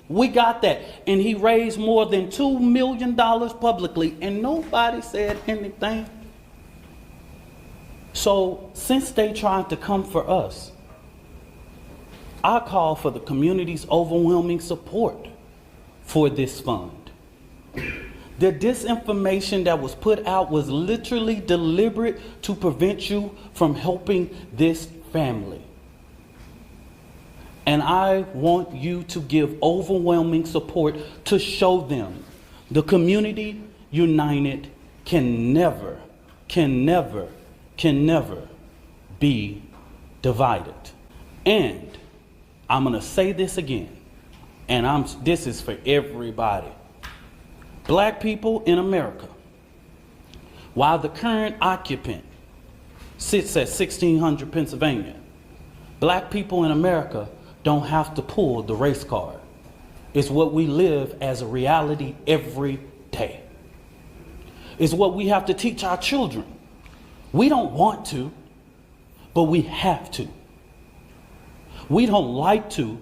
We got that. And he raised more than $2 million publicly, and nobody said anything. So since they tried to come for us, I call for the community's overwhelming support for this fund. The disinformation that was put out was literally deliberate to prevent you from helping this family. And I want you to give overwhelming support to show them the community united can never be divided. And I'm gonna say this again, and this is for everybody. Black people in America, while the current occupant sits at 1600 Pennsylvania, black people in America don't have to pull the race card. It's what we live as a reality every day. It's what we have to teach our children. We don't want to, but we have to. We don't like to,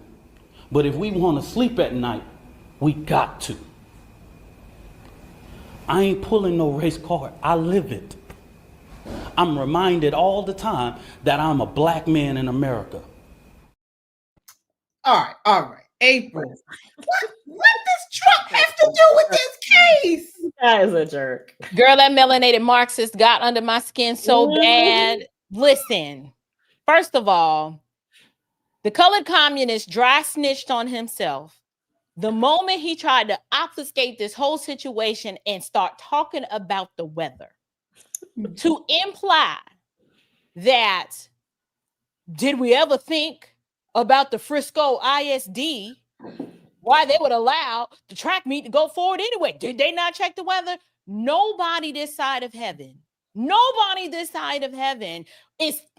but if we want to sleep at night, we got to. I ain't pulling no race card, I live it. I'm reminded all the time that I'm a black man in America. All right. April, what does Trump have to do with this case? That is a jerk. Girl, that melanated Marxist got under my skin so bad. Listen, first of all, the colored communist dry snitched on himself the moment he tried to obfuscate this whole situation and start talking about the weather to imply that, did we ever think about the Frisco ISD, why they would allow the track meet to go forward anyway? Did they not check the weather? Nobody this side of heaven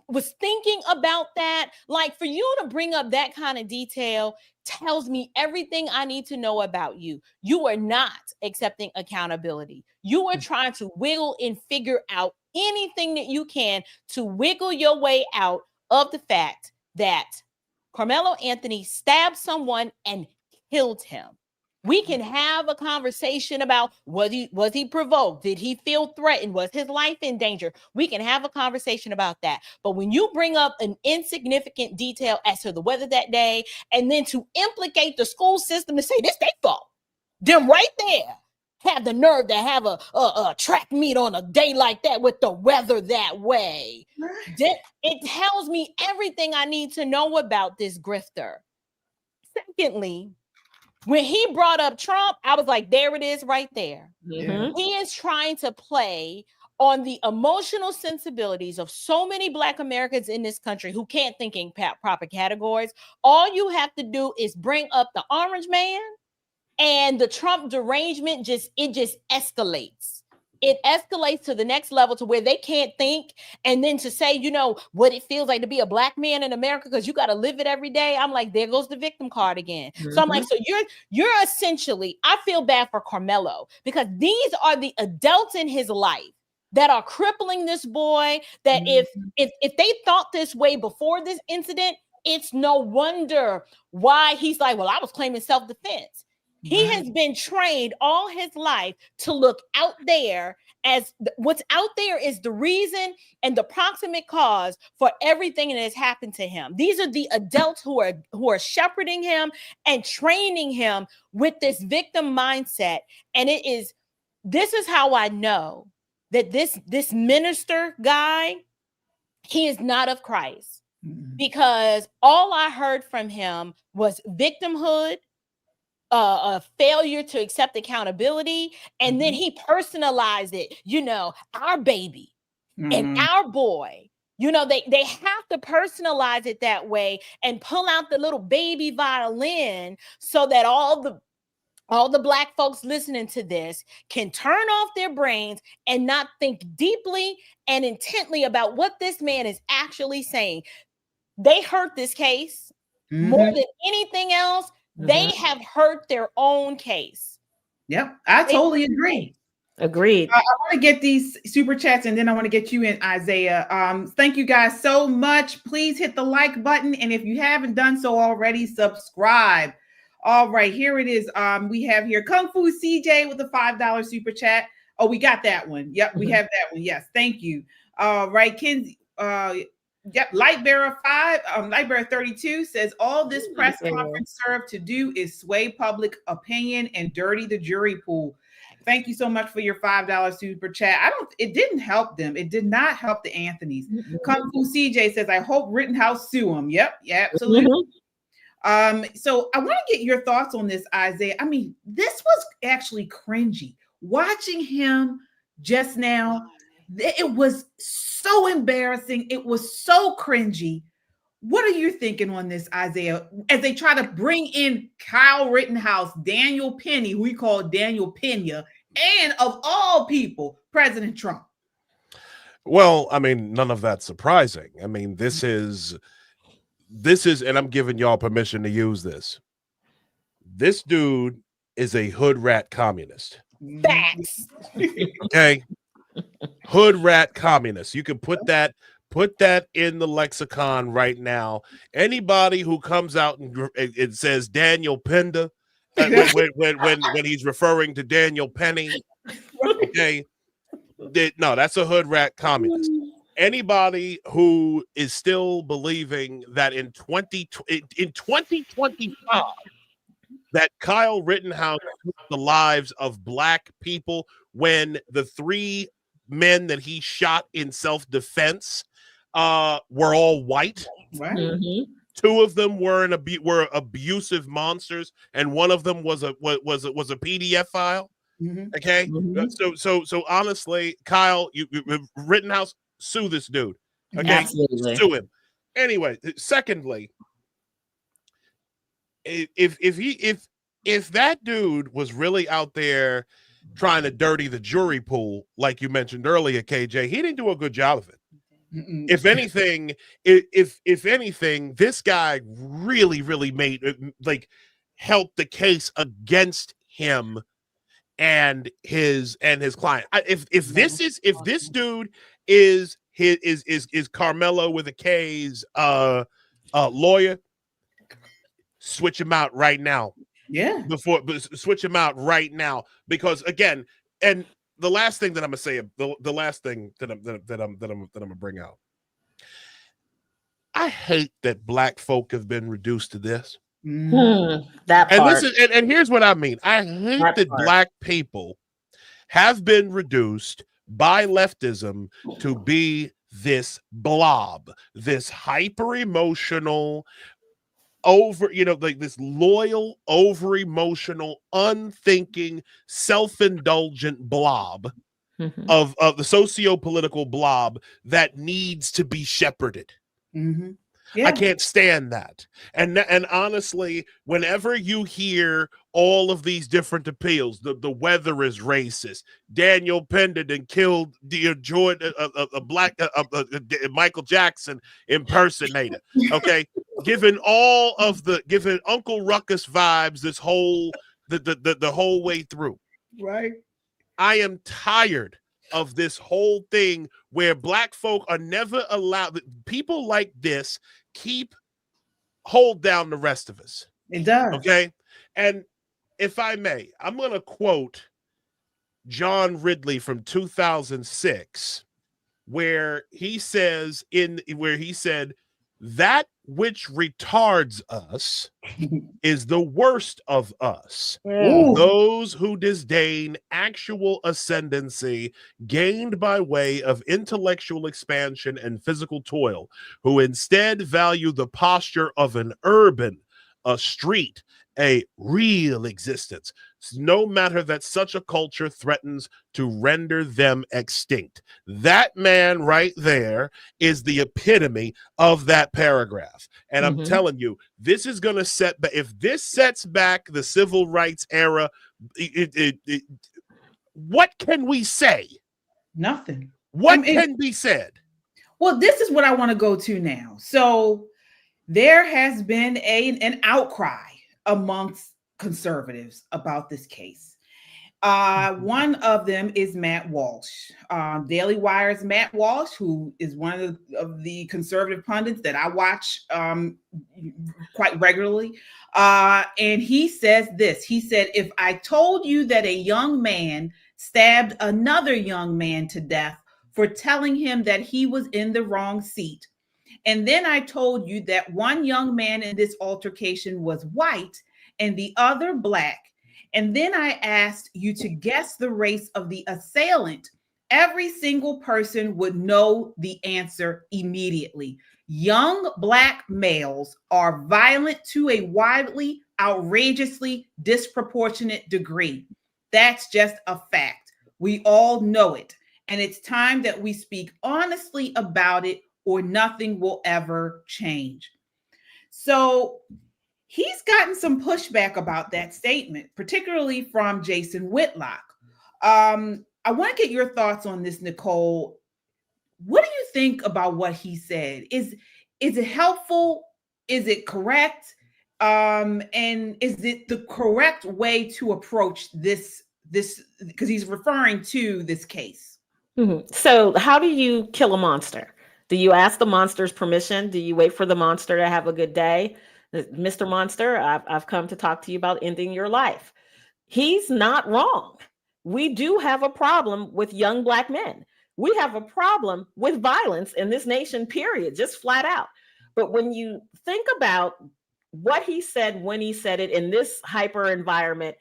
was thinking about that. Like, for you to bring up that kind of detail tells me everything I need to know about you. You are not accepting accountability. You are trying to wiggle and figure out anything that you can to wiggle your way out of the fact that Karmelo Anthony stabbed someone and killed him. We can have a conversation about was he provoked? Did he feel threatened? Was his life in danger? We can have a conversation about that. But when you bring up an insignificant detail as to the weather that day, and then to implicate the school system and say this their fault, them right there have the nerve to have a track meet on a day like that with the weather that way. It tells me everything I need to know about this grifter. Secondly, when he brought up Trump, I was like, there it is right there. Mm-hmm. He is trying to play on the emotional sensibilities of so many Black Americans in this country who can't think in proper categories. All you have to do is bring up the orange man, and the Trump derangement just escalates. It escalates to the next level to where they can't think. And then to say, you know, what it feels like to be a Black man in America because you got to live it every day. I'm like, there goes the victim card again. Mm-hmm. So I'm like, so you're essentially, I feel bad for Karmelo because these are the adults in his life that are crippling this boy, that if they thought this way before this incident, it's no wonder why he's like, well, I was claiming self-defense. He has been trained all his life to look out there as what's out there is the reason and the proximate cause for everything that has happened to him. These are the adults who are shepherding him and training him with this victim mindset. And this is how I know that this minister guy, he is not of Christ, because all I heard from him was victimhood, a failure to accept accountability, and then he personalized it, you know, our baby and our boy. You know, they have to personalize it that way and pull out the little baby violin so that all all the Black folks listening to this can turn off their brains and not think deeply and intently about what this man is actually saying. They hurt this case more than anything else. They have hurt their own case. Yep, I totally agree. Agreed. I want to get these super chats and then I want to get you in, Isaiah. Thank you guys so much. Please hit the like button. And if you haven't done so already, subscribe. All right, here it is. We have here Kung Fu CJ with a $5 super chat. Oh, we got that one. Yep, we have that one. Yes, thank you. Right, Kenzie. Yep, Lightbearer 5, Lightbearer 32 says all this press conference served to do is sway public opinion and dirty the jury pool. Thank you so much for your $5 super chat. It didn't help them. It did not help the Anthonys. Kung Fu CJ says, I hope Rittenhouse sue him. Yep, yeah, absolutely. So I want to get your thoughts on this, Isaiah. I mean, this was actually cringy. Watching him just now, it was so embarrassing. It was so cringy. What are you thinking on this, Isaiah, as they try to bring in Kyle Rittenhouse, Daniel Penny, who we call Daniel Pena, and of all people, President Trump? Well, I mean, none of that's surprising. I mean, this is, and I'm giving y'all permission to use this. This dude is a hood rat communist. Facts. Okay. Hood rat communist. You can put that in the lexicon right now. Anybody who comes out and it says Daniel Penda when he's referring to Daniel Penny, okay, no, that's a hood rat communist. Anybody who is still believing that in 2025 that Kyle Rittenhouse took the lives of Black people when the 3 men that he shot in self-defense were all white. Right. 2 of them were abusive monsters, and one of them was a PDF file. Okay, so honestly, Kyle, you Rittenhouse, sue this dude. Okay, absolutely. Sue him. Anyway, secondly, if that dude was really out there trying to dirty the jury pool, like you mentioned earlier, KJ, he didn't do a good job of it. If anything, if anything, this guy really made helped the case against him and his client. If this dude is Karmelo with a K's lawyer, switch him out right now. Yeah. Switch him out right now, because again, and the last thing that I'm gonna say, the last thing that I'm gonna bring out. I hate that Black folk have been reduced to this. That part. And listen, and here's what I mean. I hate that Black people have been reduced by leftism to be this blob, this hyper emotional, this loyal, over emotional, unthinking, self-indulgent blob of the socio-political blob that needs to be shepherded. Yeah. I can't stand that. And honestly, whenever you hear all of these different appeals, the weather is racist, Daniel Penda and killed Jordan, a Black Michael Jackson impersonator. Okay, giving Uncle Ruckus vibes this whole the whole way through. Right. I am tired of this whole thing where Black folk are never allowed. People like this hold down the rest of us. It does. Okay. And if I may, I'm going to quote John Ridley from 2006, where he said, that which retards us is the worst of us. Ooh. Those who disdain actual ascendancy gained by way of intellectual expansion and physical toil, who instead value the posture of an urban, a street, a real existence, no matter that such a culture threatens to render them extinct. That man right there is the epitome of that paragraph. And I'm telling you, this is going to if this sets back the civil rights era, what can we say? Nothing. What can be said? Well, this is what I want to go to now. So there has been an outcry amongst conservatives about this case. One of them is Matt Walsh. Daily Wire's Matt Walsh, who is one of the conservative pundits that I watch quite regularly. And he says this. He said, if I told you that a young man stabbed another young man to death for telling him that he was in the wrong seat, and then I told you that one young man in this altercation was white and the other black, and then I asked you to guess the race of the assailant, every single person would know the answer immediately. Young black males are violent to a wildly, outrageously disproportionate degree. That's just a fact. We all know it. And it's time that we speak honestly about it, or nothing will ever change. So he's gotten some pushback about that statement, particularly from Jason Whitlock. I want to get your thoughts on this, Nicole. What do you think about what he said? Is it helpful? Is it correct? And is it the correct way to approach this because he's referring to this case? So how do you kill a monster? Do you ask the monster's permission? Do you wait for the monster to have a good day? Mr. Monster, I've come to talk to you about ending your life. He's not wrong. We do have a problem with young black men. We have a problem with violence in this nation, period, just flat out. But when you think about what he said, when he said it in this hyper environment,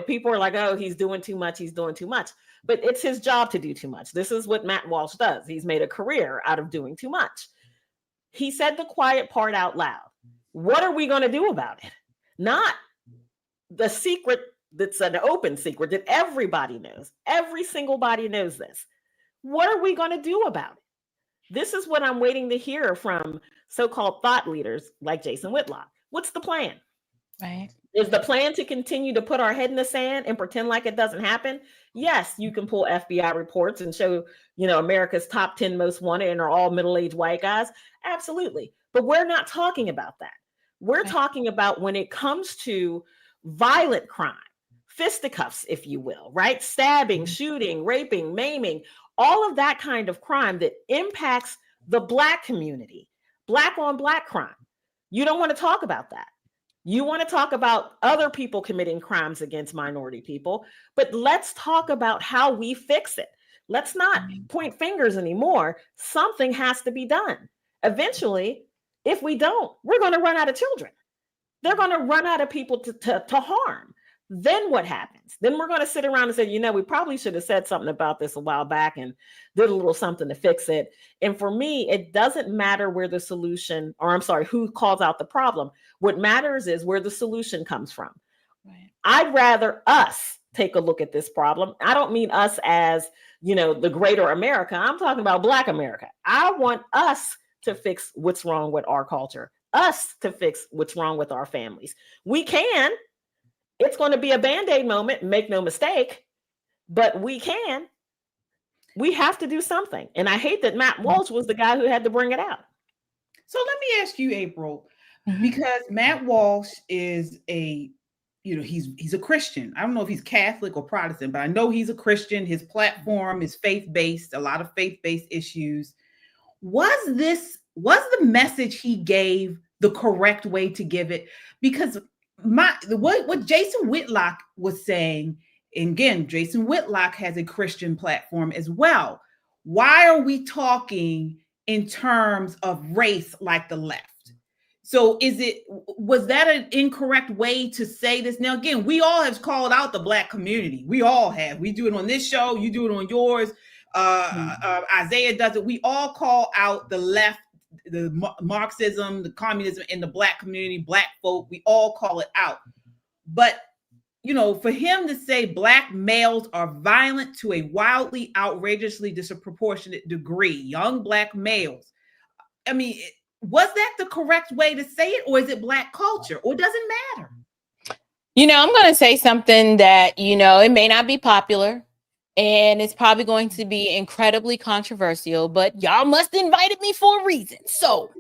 people are like, oh, he's doing too much. He's doing too much. But it's his job to do too much. This is what Matt Walsh does. He's made a career out of doing too much. He said the quiet part out loud. What are we going to do about it? Not the secret that's an open secret that everybody knows. Every single body knows this. What are we going to do about it? This is what I'm waiting to hear from so-called thought leaders like Jason Whitlock. What's the plan? Right. Is the plan to continue to put our head in the sand and pretend like it doesn't happen? Yes, you can pull FBI reports and show, America's top 10 most wanted and are all middle-aged white guys. Absolutely. But we're not talking about that. We're talking about when it comes to violent crime, fisticuffs, if you will, right? Stabbing, shooting, raping, maiming, all of that kind of crime that impacts the Black community, Black on Black crime. You don't want to talk about that. You want to talk about other people committing crimes against minority people, but let's talk about how we fix it. Let's not point fingers anymore. Something has to be done. Eventually, if we don't, we're going to run out of children. They're going to run out of people to harm. Then what happens? Then we're going to sit around and say, we probably should have said something about this a while back and did a little something to fix it. And for me, it doesn't matter where the solution, or I'm sorry, who calls out the problem. What matters is where the solution comes from. Right. I'd rather us take a look at this problem. I don't mean us as, the greater America. I'm talking about Black America. I want us to fix what's wrong with our culture, us to fix what's wrong with our families. We can. It's going to be a Band-Aid moment, make no mistake, but we can. We have to do something. And I hate that Matt Walsh was the guy who had to bring it out. So let me ask you, April, because Matt Walsh is he's a Christian. I don't know if he's Catholic or Protestant, but I know he's a Christian. His platform is faith-based, a lot of faith-based issues. Was the message he gave the correct way to give it? Because what Jason Whitlock was saying, and again, Jason Whitlock has a Christian platform as well. Why are we talking in terms of race like the left? So was that an incorrect way to say this? Now, again, we all have called out the Black community. We all have. We do it on this show. You do it on yours. Isaiah does it. We all call out the left, the Marxism, the communism in the Black community, Black folk. We all call it out. But for him to say black males are violent to a wildly, outrageously disproportionate degree, young black males. I mean, was that the correct way to say it, or is it black culture, or does it matter? I'm going to say something that, it may not be popular and it's probably going to be incredibly controversial, but y'all must have invited me for a reason. So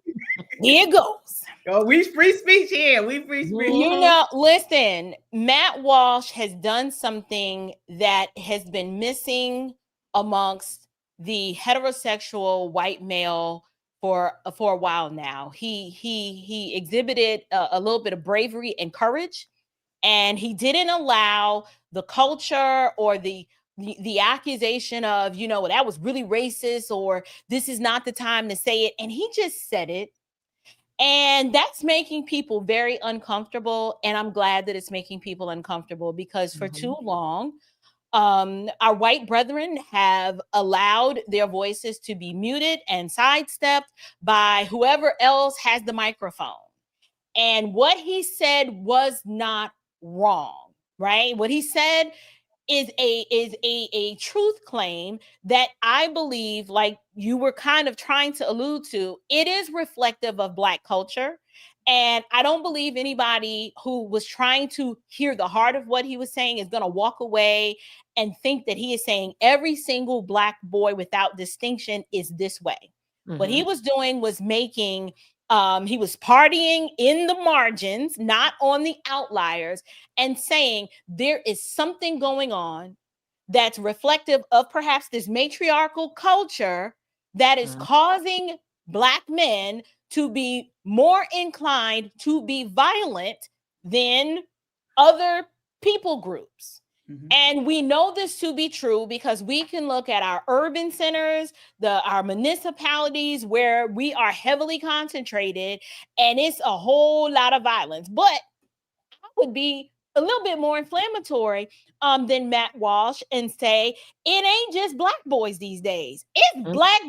here it goes. Oh, we free speech here. We free speech. Listen, Matt Walsh has done something that has been missing amongst the heterosexual white male for a while now. He exhibited a little bit of bravery and courage, and he didn't allow the culture or the accusation of, that was really racist, or this is not the time to say it. And he just said it. And that's making people very uncomfortable. And I'm glad that it's making people uncomfortable, because for too long, our white brethren have allowed their voices to be muted and sidestepped by whoever else has the microphone. And what he said was not wrong, right? What he said is a truth claim that I believe, like you were kind of trying to allude to, it is reflective of Black culture. And I don't believe anybody who was trying to hear the heart of what he was saying is going to walk away and think that he is saying every single Black boy without distinction is this way. Mm-hmm. What he was doing was making he was partying in the margins, not on the outliers, and saying there is something going on that's reflective of perhaps this matriarchal culture that is causing Black men to be more inclined to be violent than other people groups. Mm-hmm. And we know this to be true because we can look at our urban centers, our municipalities where we are heavily concentrated, and it's a whole lot of violence. But I would be a little bit more inflammatory than Matt Walsh and say it ain't just Black boys these days. It's Black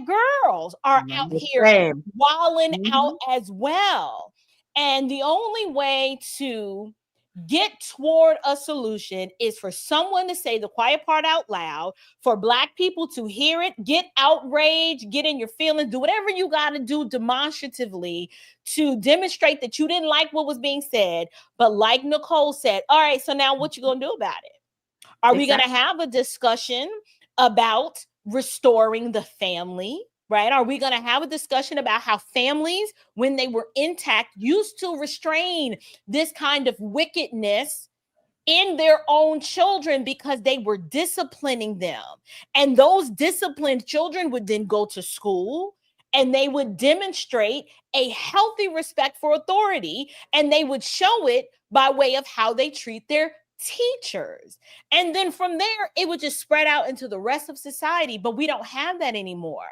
girls are out here wilding out as well. And the only way to get toward a solution is for someone to say the quiet part out loud, for Black people to hear it, get outraged, get in your feelings, do whatever you got to do demonstratively to demonstrate that you didn't like what was being said. But like Nicole said, all right, so now what you going to do about it? Are we going to have a discussion about restoring the family? Right? Are we going to have a discussion about how families, when they were intact, used to restrain this kind of wickedness in their own children because they were disciplining them? And those disciplined children would then go to school and they would demonstrate a healthy respect for authority, and they would show it by way of how they treat their teachers. And then from there, it would just spread out into the rest of society, but we don't have that anymore.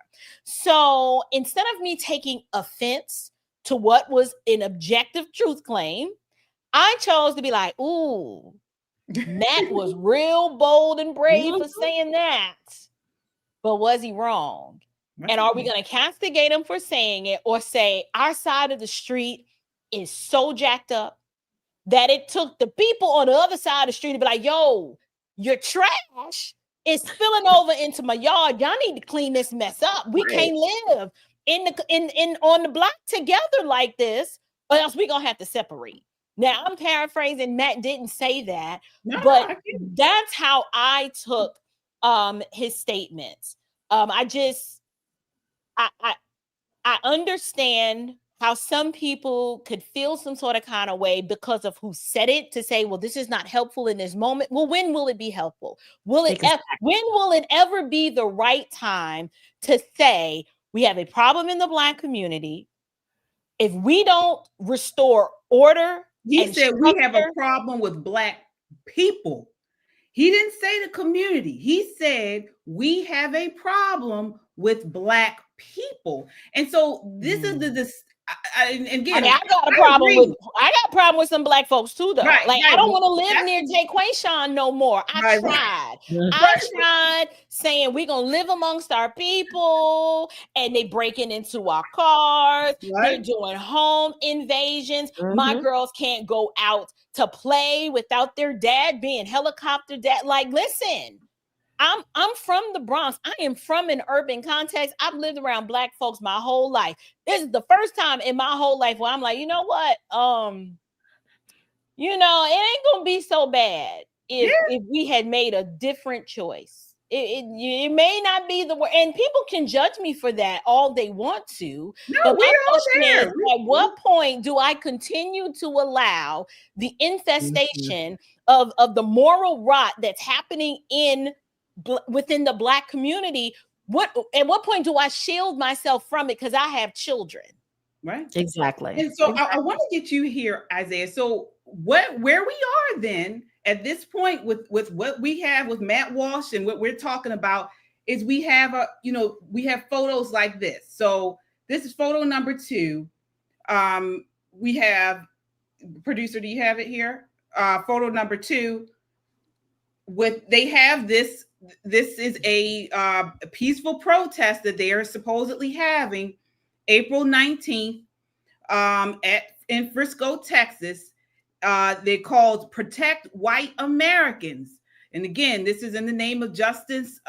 So instead of me taking offense to what was an objective truth claim, I chose to be like, ooh, Matt was real bold and brave for saying that, but was he wrong? And are we going to castigate him for saying it, or say our side of the street is so jacked up that it took the people on the other side of the street to be like, yo, your trash is spilling over into my yard. Y'all need to clean this mess up. We can't live on the block together like this, or else we're going to have to separate. Now, I'm paraphrasing. Matt didn't say that, but that's how I took his statements. I understand how some people could feel some sort of kind of way because of who said it, to say, well, this is not helpful in this moment. Well, when will it be helpful? When will it ever be the right time to say we have a problem in the Black community? If we don't restore order, he said we have a problem with Black people. He didn't say the community. He said we have a problem with Black people. And so this is I got a problem with some Black folks too, though. I don't want to live near Jay Quayshawn no more. I tried saying we're gonna live amongst our people, and they breaking into our cars. They're doing home invasions. My girls can't go out to play without their dad being helicopter dad. Like, listen, I'm from the Bronx. I am from an urban context. I've lived around Black folks my whole life. This is the first time in my whole life where I'm like, you know what? It ain't gonna be so bad if we had made a different choice. It may not be the word, and people can judge me for that all they want to. No, but my we're all question there. is, at what point do I continue to allow the infestation of the moral rot that's happening within the Black community? At what point do I shield myself from it because I have children? Right. Exactly. And so I want to get you here, Isaiah. So where we are then at this point with what we have with Matt Walsh and what we're talking about is we have we have photos like this. So this is photo number 2. We have, producer, do you have it here? Photo number 2 they have this is a peaceful protest that they are supposedly having April 19th in Frisco, Texas. They called Protect White Americans. And again, this is in the name of justice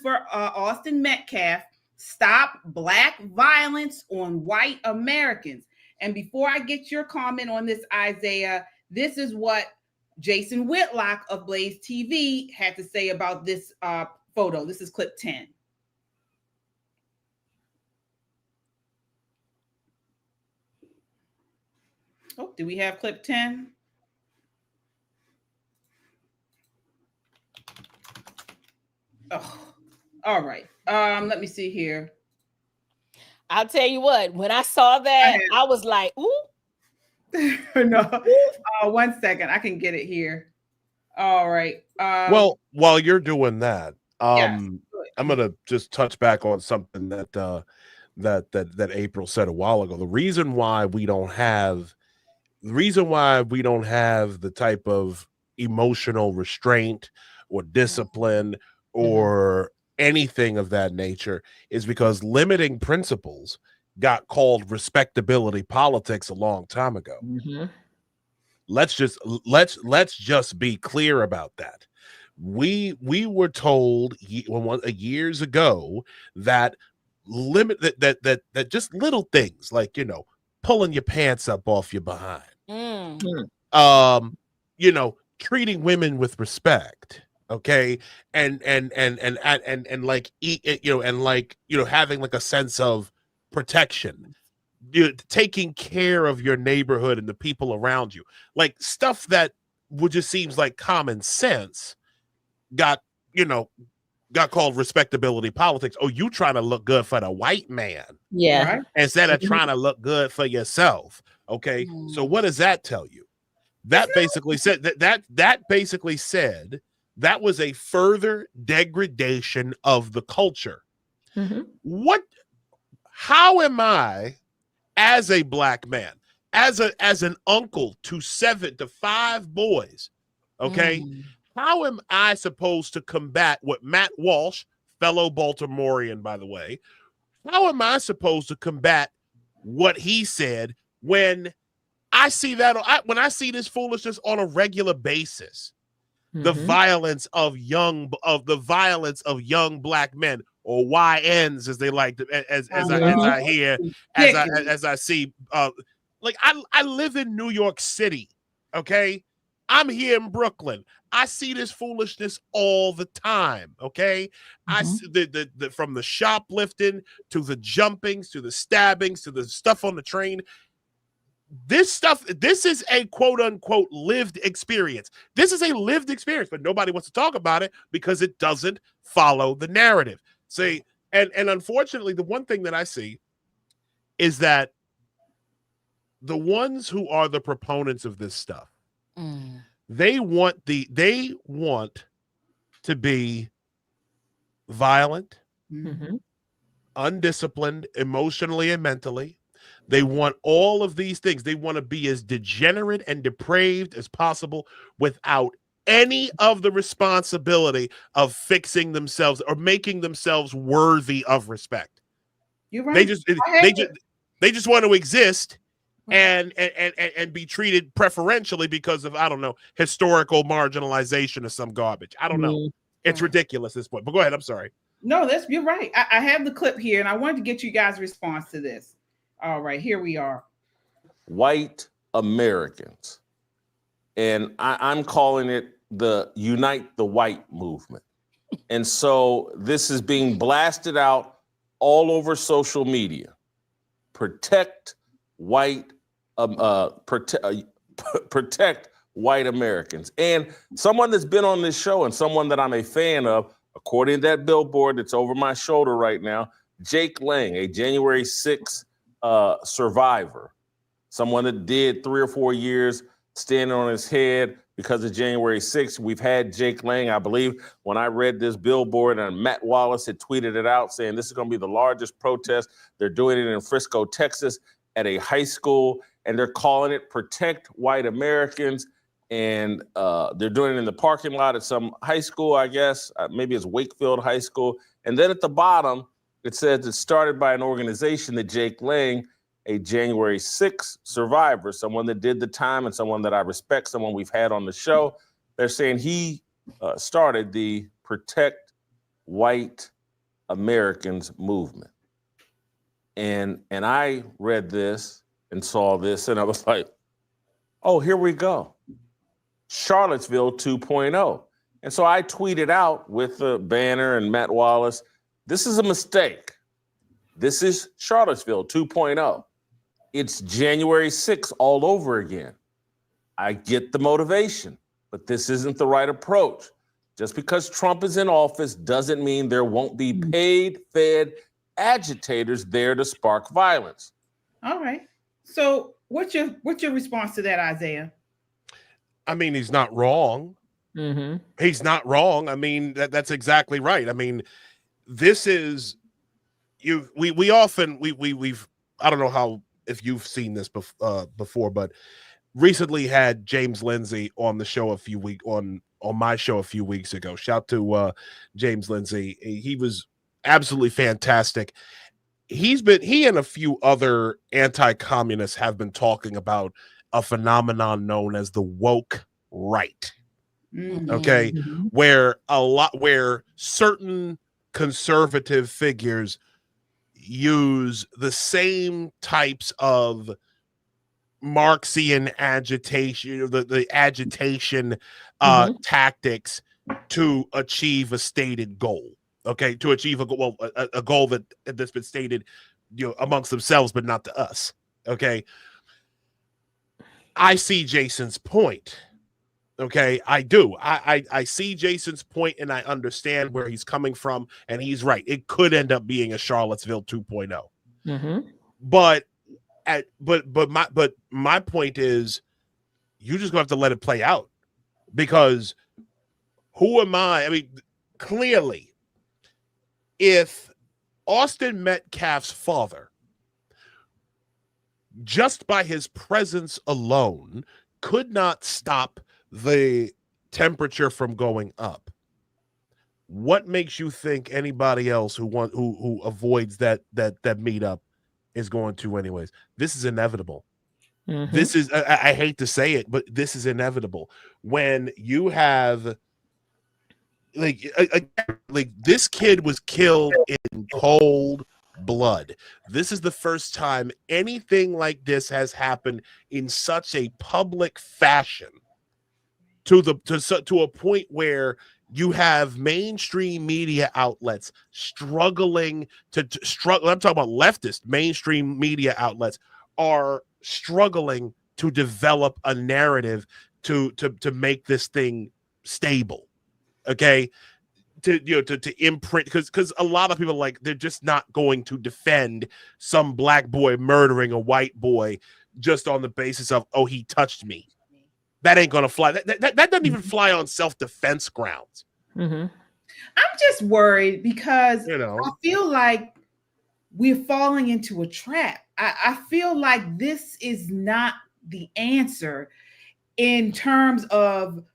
for Austin Metcalf. Stop Black violence on white Americans. And before I get your comment on this, Isaiah, this is what Jason Whitlock of BlazeTV had to say about this photo. This is clip 10. Oh, do we have clip 10? Oh, all right. Let me see here. I'll tell you what, when I saw that, I was like, ooh. No. 1 second. I can get it here. All right. Well, while you're doing that, I'm gonna just touch back on something that April said a while ago. The reason why we don't have the type of emotional restraint or discipline or anything of that nature is because limiting principles got called respectability politics a long time ago. Let's just be clear about that. We were told years ago that that just little things like pulling your pants up off your behind, treating women with respect, okay, and like having like a sense of protection, taking care of your neighborhood and the people around you, like stuff that just seems like common sense got called respectability politics. Oh, you trying to look good for the white man, right? Instead of trying to look good for yourself. Okay, so what does that tell you? That basically said that was a further degradation of the culture. How am I, as a Black man, as an uncle to 5 boys, okay? How am I supposed to combat what Matt Walsh, fellow Baltimorean, by the way, how am I supposed to combat what he said when I see when I see this foolishness on a regular basis? The violence of young Black men, or YNs as they like to, as I see. Like I live in New York City, okay? I'm here in Brooklyn. I see this foolishness all the time, okay? I see the from the shoplifting to the jumpings to the stabbings to the stuff on the train. This is a quote unquote lived experience. This is a lived experience, but nobody wants to talk about it because it doesn't follow the narrative. See, and unfortunately, the one thing that I see is that the ones who are the proponents of this stuff, they want to be violent, undisciplined, emotionally and mentally. They want all of these things. They want to be as degenerate and depraved as possible without any of the responsibility of fixing themselves or making themselves worthy of respect. You're right. They just want to exist and be treated preferentially because of, I don't know, historical marginalization or some garbage. I don't know. It's ridiculous at this point. But go ahead. I'm sorry. No, you're right. I have the clip here, and I wanted to get you guys' response to this. All right, here we are. White Americans. And I'm calling it the Unite the White movement. And so this is being blasted out all over social media. Protect white, protect white Americans. And someone that's been on this show and someone that I'm a fan of, according to that billboard that's over my shoulder right now, Jake Lang, a January 6th survivor, someone that did 3 or 4 years standing on his head because of January 6th. We've had Jake Lang, I believe, when I read this billboard, and Matt Wallace had tweeted it out saying this is going to be the largest protest. They're doing it in Frisco, Texas at a high school, and they're calling it Protect White Americans. And they're doing it in the parking lot at some high school, I guess. Maybe it's Wakefield High School. And then at the bottom, it says it's started by an organization that Jake Lang, a January 6th survivor, someone that did the time and someone that I respect, someone we've had on the show. They're saying he started the Protect White Americans movement. And I read this and saw this, and I was like, oh, here we go. Charlottesville 2.0. And so I tweeted out with the banner and Matt Wallace, this is a mistake. This is Charlottesville 2.0. It's January 6th all over again. I get the motivation, but this isn't the right approach. Just because Trump is in office doesn't mean there won't be paid, fed agitators there to spark violence. All right. So what's your response to that, Isaiah? I mean, he's not wrong. Mm-hmm. He's not wrong. I mean, that's exactly right. I mean, this is we've I don't know how if you've seen this before, but recently had James Lindsay on the show on my show a few weeks ago. Shout to James Lindsay. He was absolutely fantastic. He and a few other anti-communists have been talking about a phenomenon known as the woke right. Mm-hmm. Okay, where certain conservative figures use the same types of Marxian agitation, the agitation tactics to achieve a stated goal. Okay, to achieve a goal that's been stated, amongst themselves, but not to us. Okay, I see Jason's point. Okay, I do. I see Jason's point, and I understand where he's coming from, and he's right. It could end up being a Charlottesville 2.0. Mm-hmm. But my point is, you just gonna have to let it play out, because who am I? I mean, clearly, if Austin Metcalf's father, just by his presence alone, could not stop the temperature from going up, what makes you think anybody else who avoids that meetup is going to anyways? This is inevitable. Mm-hmm. This is, I hate to say it, but this is inevitable. When you have like this kid was killed in cold blood. This is the first time anything like this has happened in such a public fashion, to a point where you have mainstream media outlets struggling to struggle. I'm talking about leftist mainstream media outlets are struggling to develop a narrative to make this thing stable. Okay, to imprint, because a lot of people, like, they're just not going to defend some black boy murdering a white boy just on the basis of, oh, he touched me. That ain't gonna fly. That doesn't even fly on self-defense grounds. Mm-hmm. I'm just worried because I feel like we're falling into a trap. I feel like this is not the answer in terms of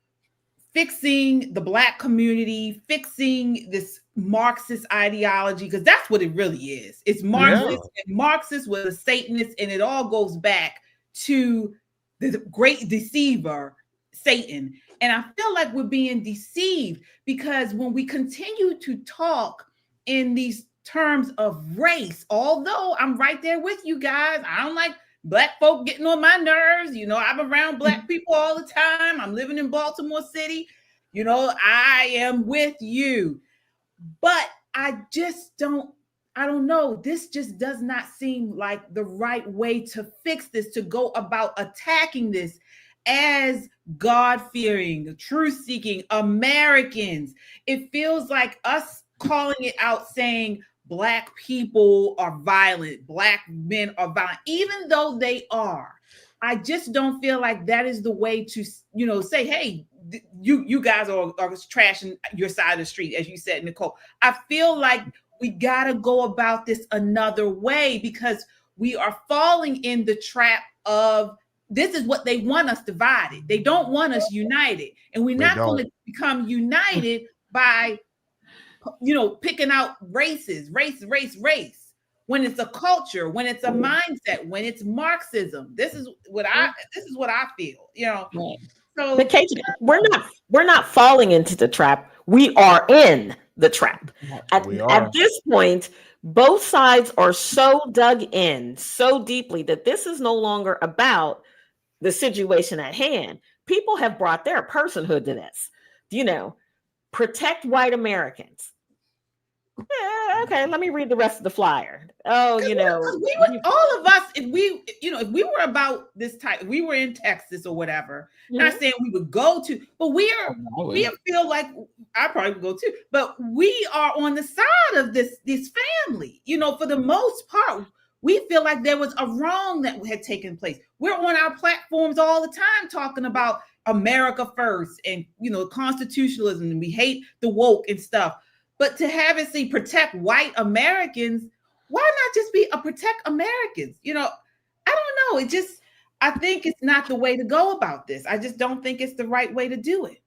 fixing the Black community, fixing this Marxist ideology, because that's what it really is. It's Marxist, and Marxist with a Satanist, and it all goes back to the great deceiver, Satan. And I feel like we're being deceived because when we continue to talk in these terms of race, although I'm right there with you guys, I don't like Black folk getting on my nerves. You know, I'm around Black people all the time. I'm living in Baltimore City. You know, I am with you. But I don't know. This just does not seem like the right way to fix this, to go about attacking this as God-fearing, truth-seeking Americans. It feels like us calling it out, saying Black people are violent, Black men are violent, even though they are. I just don't feel like that is the way to, you know, say, hey, you guys are trashing your side of the street, as you said, Nicole. I feel like we got to go about this another way because we are falling in the trap of this is what they want us divided. They don't want us united. And we're not going to become united by, you know, picking out race, when it's a culture, when it's a mindset, when it's Marxism. This is what I feel, you know. Right. So but Kate, we're not falling into the trap. We are in the trap. At this point, both sides are so dug in so deeply that this is no longer about the situation at hand. People have brought their personhood to this. You know, protect white Americans. Yeah, okay, let me read the rest of the flyer. Oh, you know, all of us, if we were about this type, we were in Texas or whatever, not saying we would go to, but we feel like I probably would go too, but we are on the side of this family, you know, for the most part. We feel like there was a wrong that had taken place. We're on our platforms all the time talking about America first and, you know, constitutionalism, and we hate the woke and stuff. But to have it say protect white Americans, why not just be a protect Americans? You know, I don't know. I think it's not the way to go about this. I just don't think it's the right way to do it.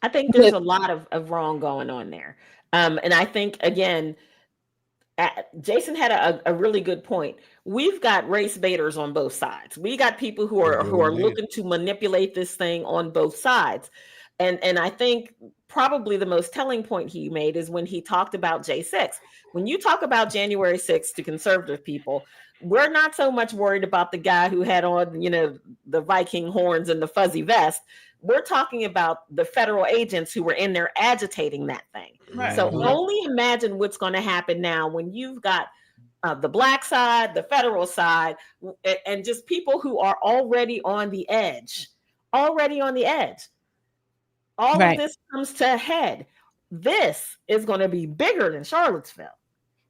I think there's a lot of wrong going on there. And I think, again, Jason had a really good point. We've got race baiters on both sides. We got people who are looking to manipulate this thing on both sides. And I think probably the most telling point he made is when he talked about J6. When you talk about January 6th to conservative people, we're not so much worried about the guy who had on, you know, the Viking horns and the fuzzy vest. We're talking about the federal agents who were in there agitating that thing. Right. So only imagine what's going to happen now when you've got the Black side, the federal side, and just people who are already on the edge. All of this comes to a head. This is going to be bigger than Charlottesville.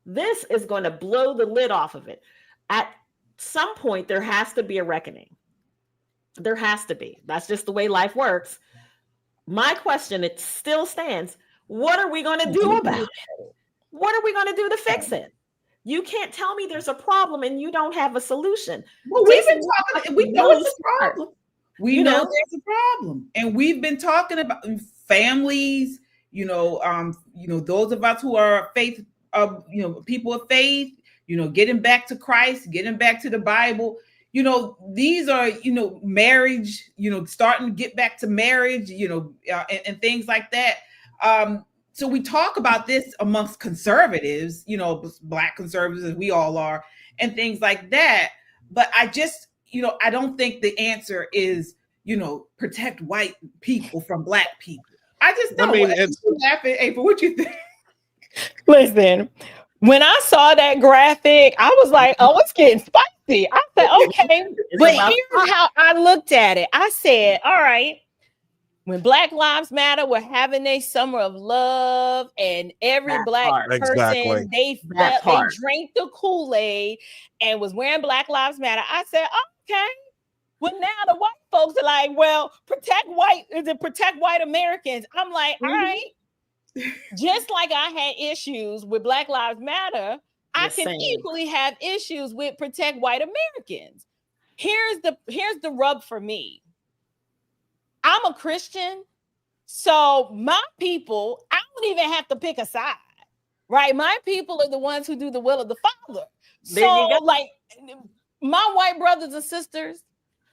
This is going to blow the lid off of it. At some point, there has to be a reckoning. There has to be. That's just the way life works. My question, it still stands. What are we going to do about it? What are we going to do to fix it? You can't tell me there's a problem and you don't have a solution. Well, we've been talking. We know it's a problem. We know there's a problem, and we've been talking about families. You know, those of us who are faith, people of faith. You know, getting back to Christ, getting back to the Bible. You know, these are marriage. You know, starting to get back to marriage. You know, and things like that. So we talk about this amongst conservatives. You know, Black conservatives, as we all are, and things like that. But I just. I don't think the answer is, protect white people from Black people. I just don't. Laughing, April, what you think? Listen, when I saw that graphic, I was like, oh, it's getting spicy. I said, okay. But here's how I looked at it. I said, all right, when Black Lives Matter were having their summer of love and every Black person, they drank the Kool-Aid and was wearing Black Lives Matter. I said, okay. Well, now the white folks are like, well, protect white Americans. I'm like, all right. Just like I had issues with Black Lives Matter, I can equally have issues with protect white Americans. Here's the rub for me. I'm a Christian, so my people, I don't even have to pick a side, right? My people are the ones who do the will of the Father. So, like, my white brothers and sisters,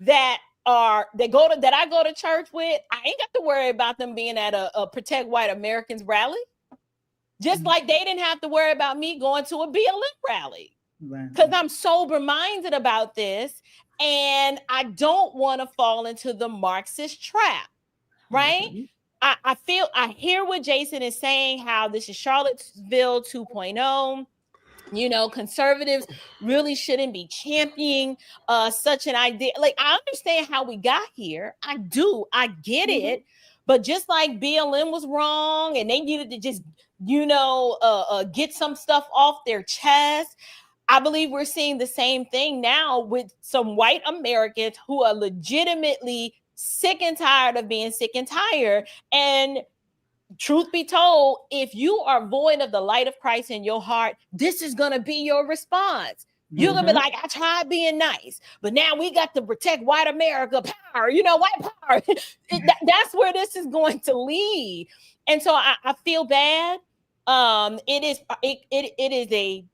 that I go to church with, I ain't got to worry about them being at a Protect White Americans rally. Just like they didn't have to worry about me going to a BLM rally. Because I'm sober-minded about this, and I don't want to fall into the Marxist trap, right? I hear what Jason is saying, how this is Charlottesville 2.0. You know, conservatives really shouldn't be championing such an idea. Like, I understand how we got here. I do. I get it. But just like BLM was wrong and they needed to just, get some stuff off their chest, I believe we're seeing the same thing now with some white Americans who are legitimately sick and tired of being sick and tired. And truth be told, if you are void of the light of Christ in your heart, this is going to be your response. You're going to be like, I tried being nice, but now we got to protect white America power, white power. That's where this is going to lead. And so I feel bad. It is a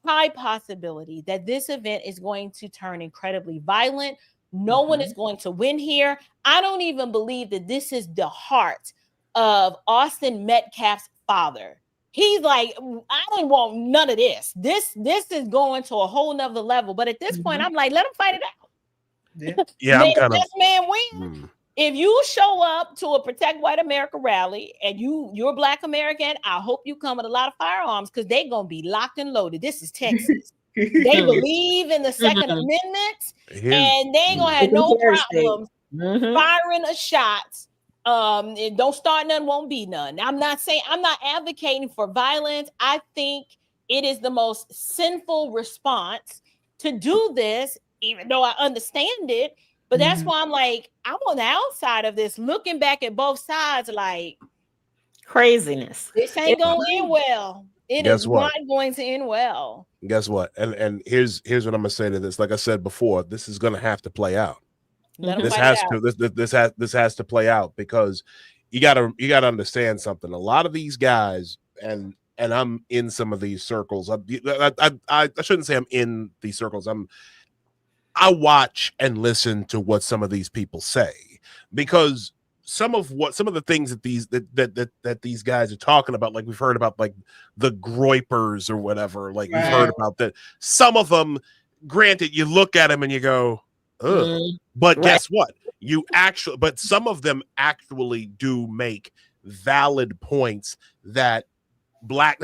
high possibility that this event is going to turn incredibly violent. No one is going to win here. I don't even believe that this is the heart of Austin Metcalf's father. He's like, I don't want none of this. This is going to a whole nother level. But at this point, I'm like, let him fight it out. Yeah, I'm kind of this man win. If you show up to a Protect White America rally and you're a Black American, I hope you come with a lot of firearms because they're gonna be locked and loaded. This is Texas. They believe in the Second Amendment, and they ain't gonna have no problems firing a shot. And don't start none, won't be none. I'm not advocating for violence. I think it is the most sinful response to do this, even though I understand it. But that's why I'm like, I'm on the outside of this, looking back at both sides like craziness. This ain't going to end well. It is not going to end well. Guess what? And here's what I'm gonna say to this. Like I said before, this is gonna have to play out. This has to play out because you gotta understand something. A lot of these guys, and I'm in some of these circles. I shouldn't say I'm in these circles. I watch and listen to what some of these people say, because some of the things that these guys are talking about, like we've heard about, like the groypers or whatever, like we've heard about that. Some of them, granted, you look at them and you go, ugh. But guess what? But some of them actually do make valid points that Black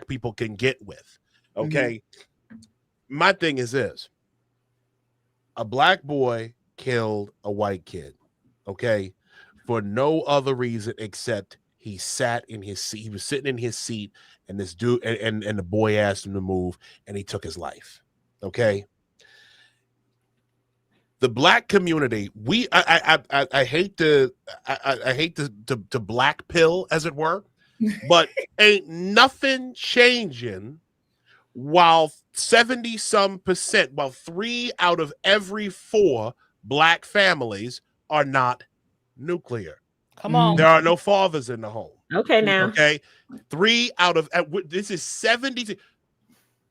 people can get with. Okay. My thing is this. A Black boy killed a white kid, okay, for no other reason except he sat in his seat. He was sitting in his seat, and this dude and the boy asked him to move, and he took his life. Okay. The Black community, I hate to black pill, as it were, but ain't nothing changing. While 70% while 3 out of every 4 Black families are not nuclear. Come on. There are no fathers in the home. Okay, now. Okay. 3 out of this is 70.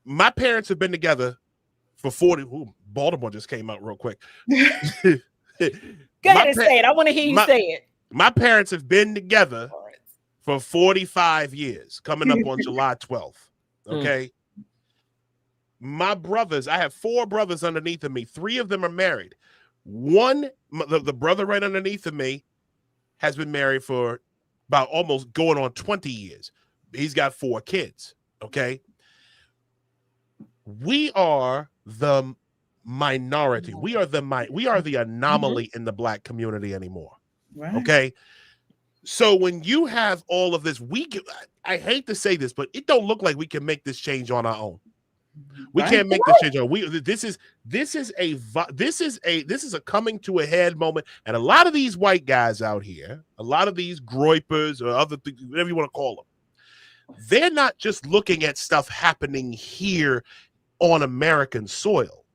My parents have been together for 40. Ooh, Baltimore just came out real quick. Go ahead and say it. I want to hear you say it. My parents have been together for 45 years, coming up on July 12th. Okay. My brothers, I have 4 brothers underneath of me. 3 of them are married. The brother right underneath of me has been married for about almost going on 20 years. He's got 4 kids. Okay. We are the minority. We are the anomaly in the Black community anymore. Right. Okay. So when you have all of this, I hate to say this, but it don't look like we can make this change on our own. We can't make this change. This is a coming to a head moment, and a lot of these white guys out here, a lot of these groypers or other things, whatever you want to call them, they're not just looking at stuff happening here on American soil.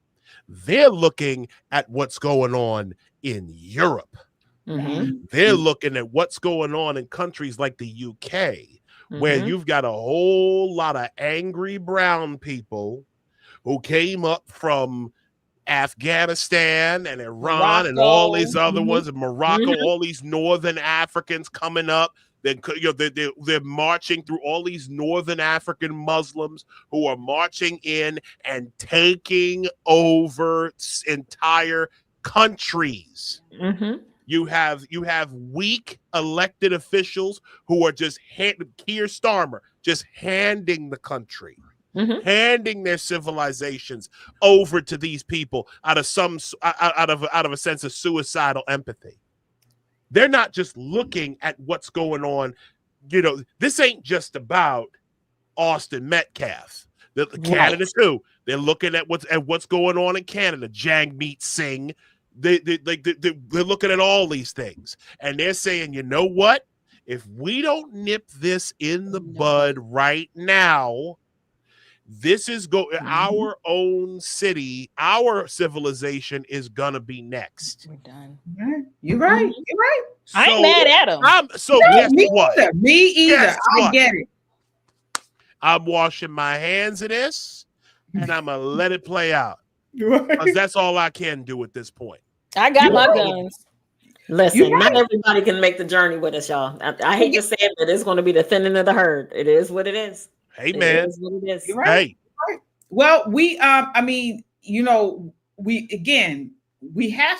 They're looking at what's going on in Europe. They're looking at what's going on in countries like the UK. Where you've got a whole lot of angry brown people who came up from Afghanistan and Iran Morocco. and all these other Mhm. ones, and Morocco, Mhm. all these northern Africans coming up. They're marching through all these northern African Muslims who are marching in and taking over entire countries. Mm-hmm. You have weak elected officials who are just Keir Starmer just handing the country, handing their civilizations over to these people out of a sense of suicidal empathy. They're not just looking at what's going on. This ain't just about Austin Metcalf. Canada too. They're looking at what's going on in Canada. Jagmeet Singh. They're looking at all these things, and they're saying, you know what? If we don't nip this in the bud right now, this is our own city, our civilization is gonna be next. We're done. You're right. You're right. I ain't mad at him. Guess what? Either. Me either. Guess I what? get it. I'm washing my hands of this, and I'm gonna let it play out. Because that's all I can do at this point. I got my guns. Listen, not everybody can make the journey with us, y'all. I hate to say it, but it's going to be the thinning of the herd. It is what it is. Hey, man. It is what it is. You're right. Hey. Right. Well, we have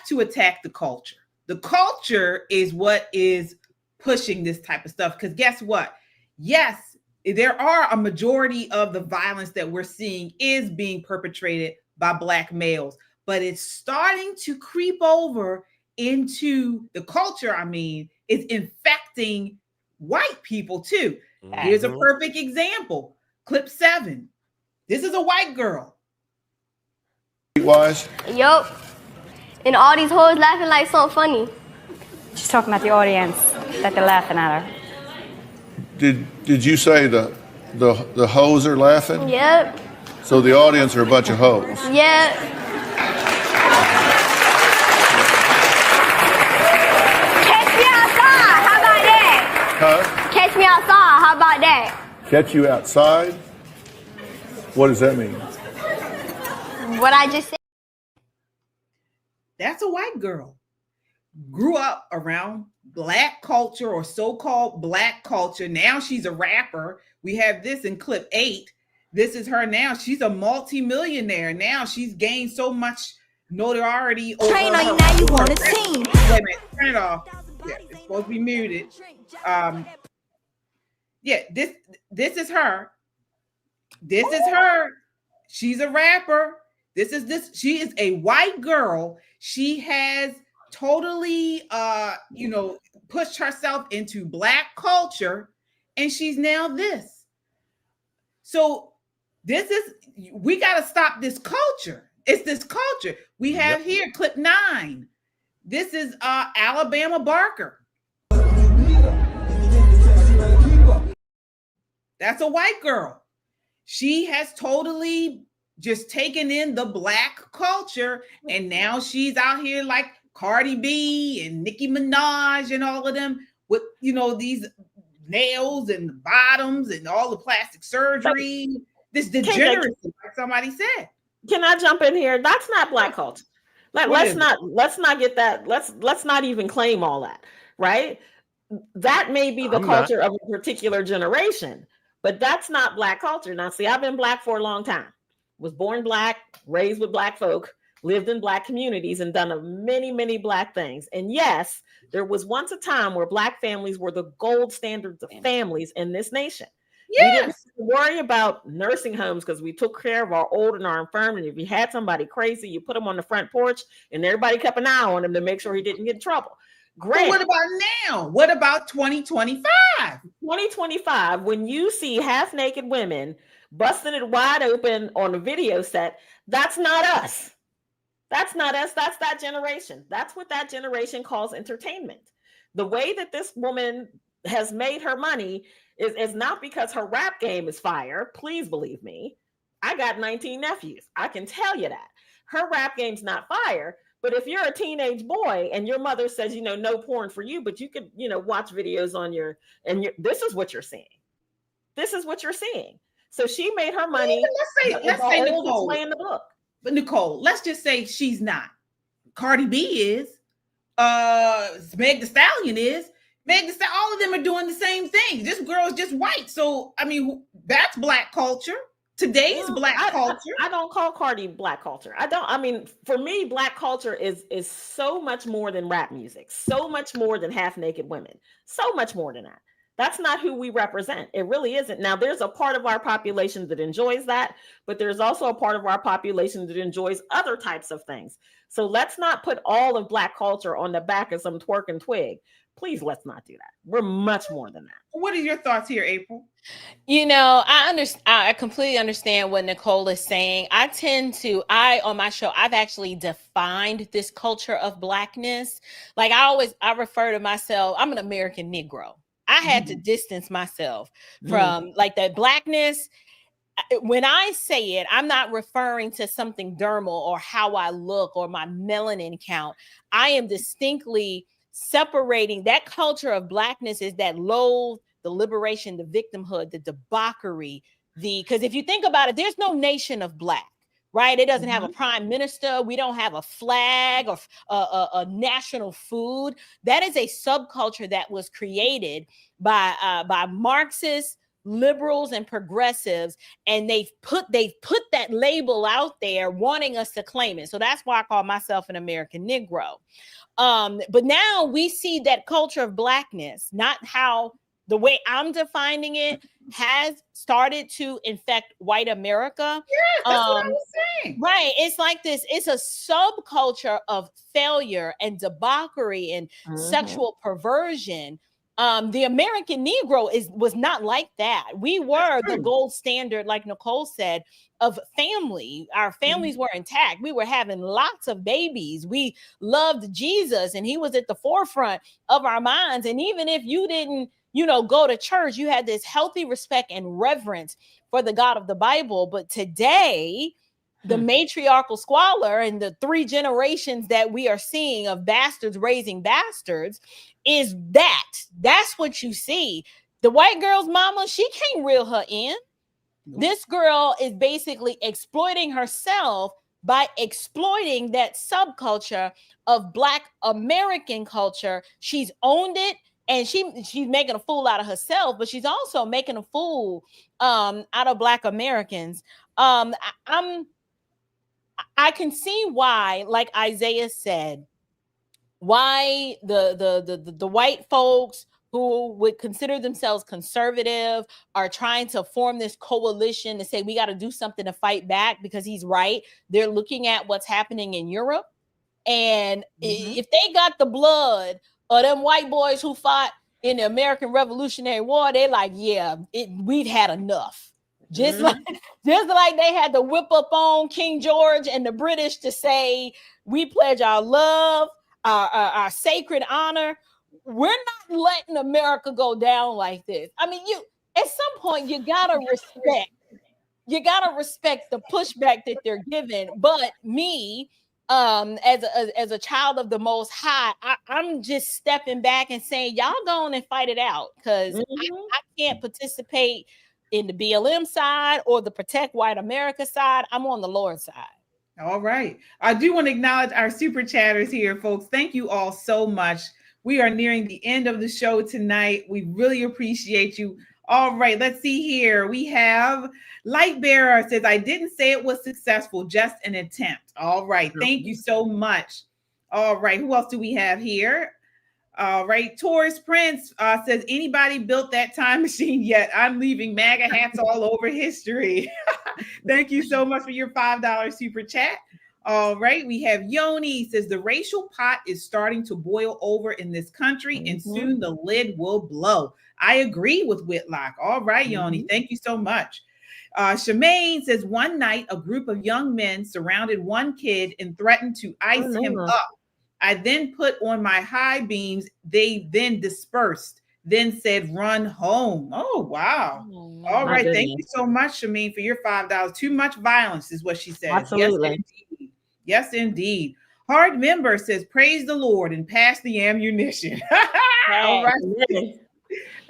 to attack the culture. The culture is what is pushing this type of stuff. Because guess what? Yes, there are a majority of the violence that we're seeing is being perpetrated by Black males, but it's starting to creep over into the culture. It's infecting white people too. Here's a perfect example. Clip 7. This is a white girl. Wise? Yup. And all these hoes laughing like something funny. She's talking about the audience, that they're laughing at her. Did you say the hoes are laughing? Yep. So the audience are a bunch of hoes? Yep. Catch me outside. How about that? Huh? Catch me outside. How about that? Catch you outside? What does that mean? What I just said. That's a white girl. Grew up around Black culture or so-called Black culture. Now she's a rapper. We have this in clip 8. This is her now. She's a multi-millionaire. Now she's gained so much notoriety. Train on you now, you want a team. Wait a minute, turn it off. Yeah, it's supposed to be muted. Yeah, this is her. This is her. She's a rapper. She is a white girl. She has totally pushed herself into Black culture, and she's now this. So we got to stop this culture. It's this culture. We have here clip 9. This is Alabama Barker. That's a white girl. She has totally just taken in the Black culture, and now she's out here like Cardi B and Nicki Minaj and all of them with these nails and bottoms and all the plastic surgery. This degeneracy, like somebody said. Can I jump in here? That's not Black culture. Let's not get that. Let's not even claim all that, right? That may be the culture of a particular generation, but that's not Black culture. Now, see, I've been Black for a long time. Was born Black, raised with Black folk, lived in Black communities, and done many, many Black things. And yes, there was once a time where Black families were the gold standards of families in this nation. Yes. We didn't worry about nursing homes because we took care of our old and our infirm. And if you had somebody crazy, you put them on the front porch and everybody kept an eye on him to make sure he didn't get in trouble. Great. But what about now? What about 2025? 2025, when you see half-naked women busting it wide open on a video set, that's not us. That's not us. That's that generation. That's what that generation calls entertainment. The way that this woman has made her money is not because her rap game is fire. Please believe me. I got 19 nephews. I can tell you that. Her rap game's not fire. But if you're a teenage boy and your mother says, no porn for you, but you could, watch videos on this is what you're seeing. This is what you're seeing. So she made her money. Let's say the Nicole. way in the book. But Nicole, let's just say she's not. Cardi B is. Meg Thee Stallion is. All of them are doing the same thing. This girl is just white. So, I mean, that's black culture. Today's black culture. I don't call Cardi black culture. I mean, for me, black culture is so much more than rap music, so much more than half naked women, so much more than that. That's not who we represent. It really isn't. Now, there's a part of our population that enjoys that, but there's also a part of our population that enjoys other types of things. So let's not put all of black culture on the back of some twerk and twig. Please, let's not do that. We're much more than that. What are your thoughts here, April? You know, I completely understand what Nicole is saying. On my show, I've actually defined this culture of blackness. Like I refer to myself, I'm an American Negro. I had to distance myself from like that blackness. When I say it, I'm not referring to something dermal or how I look or my melanin count. I am distinctly separating that culture of blackness is that loathe, the liberation, the victimhood, the debauchery, because if you think about it, there's no nation of black, right? It doesn't have a prime minister. We don't have a flag or a national food. That is a subculture that was created by Marxists, liberals, and progressives, and they've put that label out there wanting us to claim it. So that's why I call myself an American Negro. But now we see that culture of blackness, not how the way I'm defining it has started to infect white America. Yes, that's what I was saying. Right. It's like this. It's a subculture of failure and debauchery and sexual perversion. The American Negro was not like that. We were the gold standard, like Nicole said, of family. Our families were intact. We were having lots of babies. We loved Jesus, and he was at the forefront of our minds. And even if you didn't, go to church, you had this healthy respect and reverence for the God of the Bible. But today, the matriarchal squalor and the 3 generations that we are seeing of bastards raising bastards is that's what you see. The white girl's mama, she can't reel her in. This girl is basically exploiting herself by exploiting that subculture of Black American culture. She's owned it, and she's making a fool out of herself, but she's also making a fool out of Black Americans. I can see why, like Isaiah said, why the white folks who would consider themselves conservative are trying to form this coalition to say we got to do something to fight back because he's right. They're looking at what's happening in Europe, and if they got the blood of them white boys who fought in the American Revolutionary War, they're like, yeah, we've had enough. Just like they had to whip up on King George and the British to say, we pledge our love, our sacred honor. We're not letting America go down like this. I mean, at some point you gotta respect the pushback that they're giving. But me, as a child of the Most High, I'm just stepping back and saying, y'all go on and fight it out, because I can't participate in the BLM side or the Protect White America side. I'm on the Lord's side. All right. I do want to acknowledge our super chatters here, folks. Thank you all so much. We are nearing the end of the show tonight. We really appreciate you. All right, let's see here. We have Lightbearer says, I didn't say it was successful, just an attempt. All right. Thank you so much. All right. Who else do we have here? All right. Taurus Prince says, anybody built that time machine yet? I'm leaving MAGA hats all over history. Thank you so much for your $5 super chat. All right. We have Yoni says, the racial pot is starting to boil over in this country, and soon the lid will blow. I agree with Whitlock. All right, Yoni. Thank you so much. Shemaine says, one night, a group of young men surrounded one kid and threatened to ice him up. I then put on my high beams. They then dispersed, then said, run home. Oh, wow. All right. Thank you so much, Shemaine, for your $5. Too much violence is what she said. Absolutely. Yes, indeed. Yes, indeed. Hard Member says, praise the Lord and pass the ammunition. All right.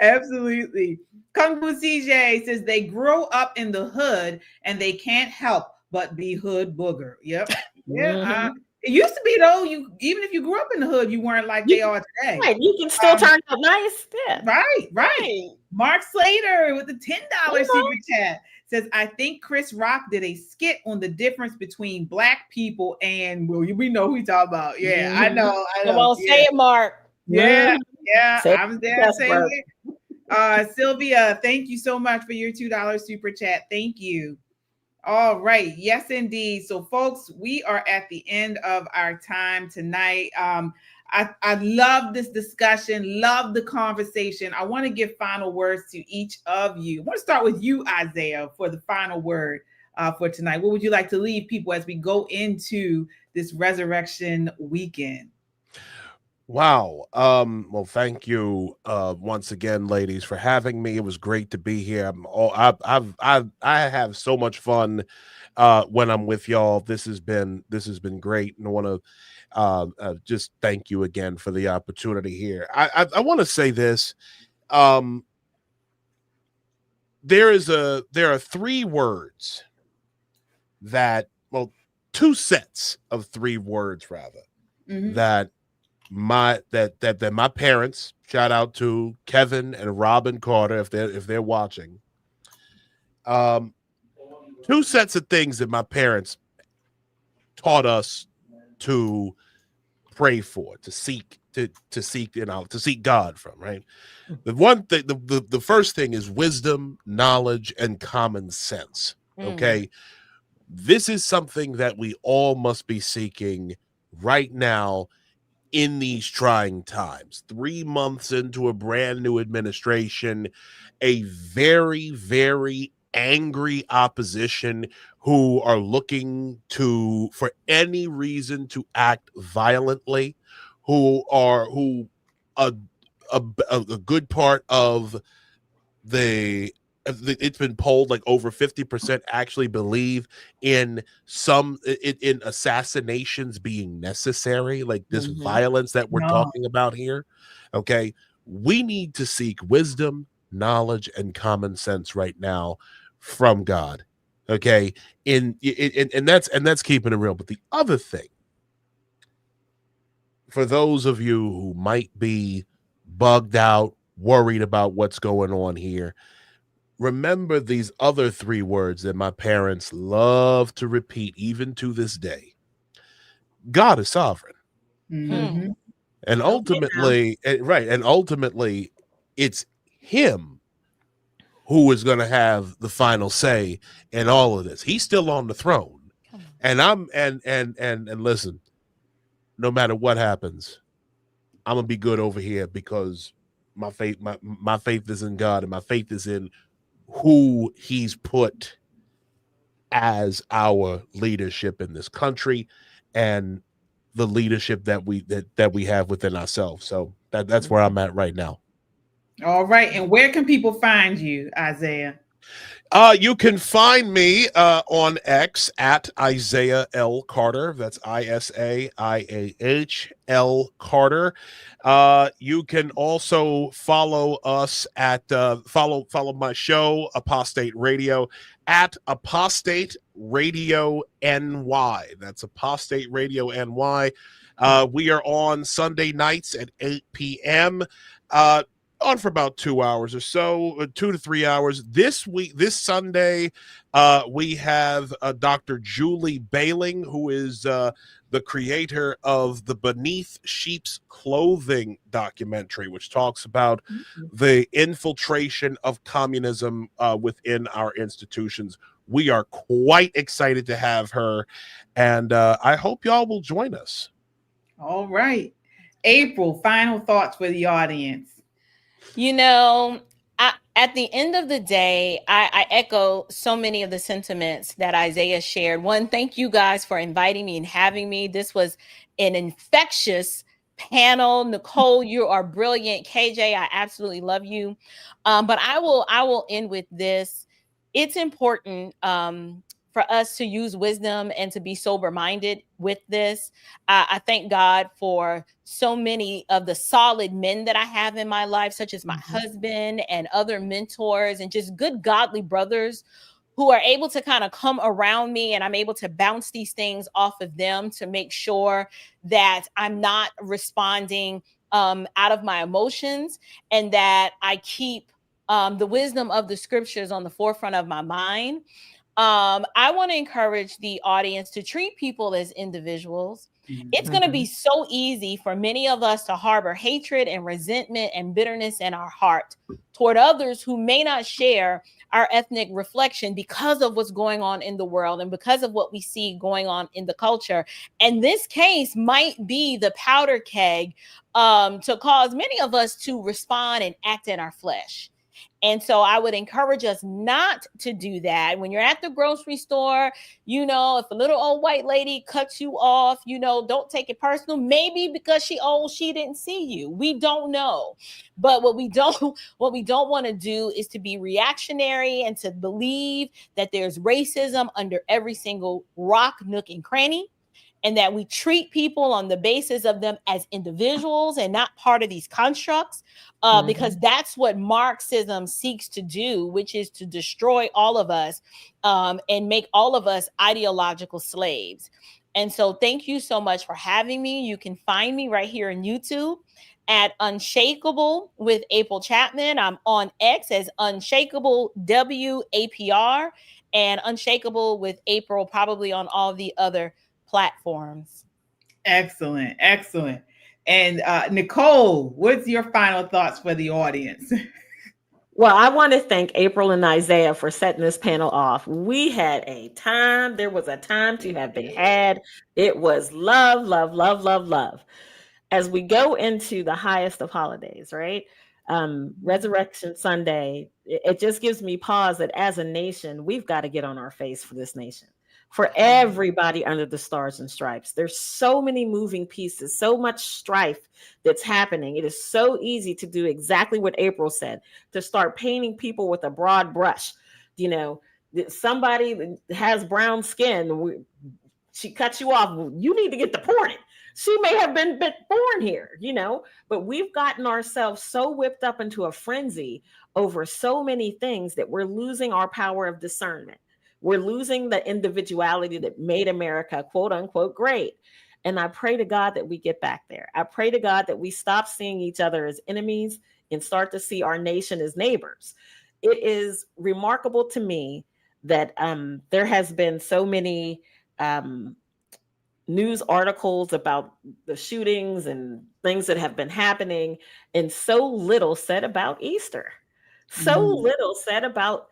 Absolutely. Kung Fu CJ says, they grow up in the hood and they can't help but be hood booger. Yep. Yeah. Mhm. It used to be though. You even if you grew up in the hood, you weren't like they are today. Right, you can still turn out nice. Yeah. Right. Mark Slater with the $10 super chat says, I think Chris Rock did a skit on the difference between black people and we know who he talking about. Yeah, I know. Come on, say it, Mark. Yeah, Say I was there yes, saying Mark. it. Sylvia, thank you so much for your $2 super chat. Thank you. All right. Yes, indeed. So, folks, we are at the end of our time tonight. I love this discussion, love the conversation. I want to give final words to each of you. I want to start with you, Isaiah, for the final word for tonight. What would you like to leave people as we go into this Resurrection Weekend? Wow. Well, thank you once again, ladies, for having me. It was great to be here. I have so much fun when I'm with y'all. This has been great, and I want to just thank you again for the opportunity here. I want to say this. There are 3 words two sets of 3 words rather that my parents, shout out to Kevin and Robin Carter if they're watching, 2 sets of things that my parents taught us to pray for, to seek God from, right? The one thing, the first thing is wisdom, knowledge, and common sense. Okay, this is something that we all must be seeking right now in these trying times. 3 months into a brand new administration, a very, very angry opposition who are looking for any reason to act violently, a good part of it's been polled like over 50% actually believe in assassinations being necessary, like this violence that we're talking about here. Okay, we need to seek wisdom, knowledge, and common sense right now from God. Okay, and that's keeping it real. But the other thing, for those of you who might be bugged out, worried about what's going on here, remember these other 3 words that my parents love to repeat even to this day. God is sovereign. And ultimately, it's him who is going to have the final say in all of this. He's still on the throne. And listen, no matter what happens, I'm going to be good over here because my faith is in God, and my faith is in who he's put as our leadership in this country and the leadership that we have within ourselves. So that's where I'm at right now. All right. And where can people find you, Isaiah? You can find me on X at Isaiah L. Carter. That's ISAIAH Carter. You can also follow us at follow my show, Apostate Radio, at Apostate Radio NY. That's Apostate Radio NY. We are on Sunday nights at 8 p.m. On for about 2 hours or so, 2 to 3 hours. This Sunday, we have Dr. Julie Bailing, who is the creator of the Beneath Sheep's Clothing documentary, which talks about the infiltration of communism within our institutions. We are quite excited to have her, and I hope y'all will join us. All right. April, final thoughts for the audience. You know, at the end of the day, I echo so many of the sentiments that Isaiah shared. One, thank you guys for inviting me and having me. This was an infectious panel. Nicole, you are brilliant. KJ, I absolutely love you. But I will end with this. It's important for us to use wisdom and to be sober-minded with this. I thank God for so many of the solid men that I have in my life, such as my husband and other mentors and just good godly brothers who are able to kind of come around me, and I'm able to bounce these things off of them to make sure that I'm not responding out of my emotions, and that I keep the wisdom of the scriptures on the forefront of my mind. I want to encourage the audience to treat people as individuals. It's going to be so easy for many of us to harbor hatred and resentment and bitterness in our heart toward others who may not share our ethnic reflection because of what's going on in the world and because of what we see going on in the culture. And this case might be the powder keg to cause many of us to respond and act in our flesh. And so I would encourage us not to do that. When you're at the grocery store, you know, if a little old white lady cuts you off, you know, don't take it personal. Maybe because she didn't see you. We don't know. But what we don't want to do is to be reactionary and to believe that there's racism under every single rock, nook, and cranny, and that we treat people on the basis of them as individuals and not part of these constructs, because that's what Marxism seeks to do, which is to destroy all of us and make all of us ideological slaves. And so thank you so much for having me. You can find me right here on YouTube at Unshakable with April Chapman. I'm on X as Unshakable WAPR, and Unshakable with April probably on all the other platforms. Excellent. And Nicole, what's your final thoughts for the audience? Well, I want to thank April and Isaiah for setting this panel off. We had a time. There was a time to have been had. It was love, love, love, love, love. As we go into the highest of holidays, right? Resurrection Sunday, it just gives me pause that as a nation, we've got to get on our face for this nation. For everybody under the stars and stripes. There's so many moving pieces, so much strife that's happening. It is so easy to do exactly what April said, to start painting people with a broad brush. You know, somebody has brown skin, she cuts you off, you need to get deported. She may have been born here, you know, but we've gotten ourselves so whipped up into a frenzy over so many things that we're losing our power of discernment. We're losing the individuality that made America, quote unquote, great. And I pray to God that we get back there. I pray to God that we stop seeing each other as enemies and start to see our nation as neighbors. It is remarkable to me that there has been so many news articles about the shootings and things that have been happening, and so little said about Easter, so little said about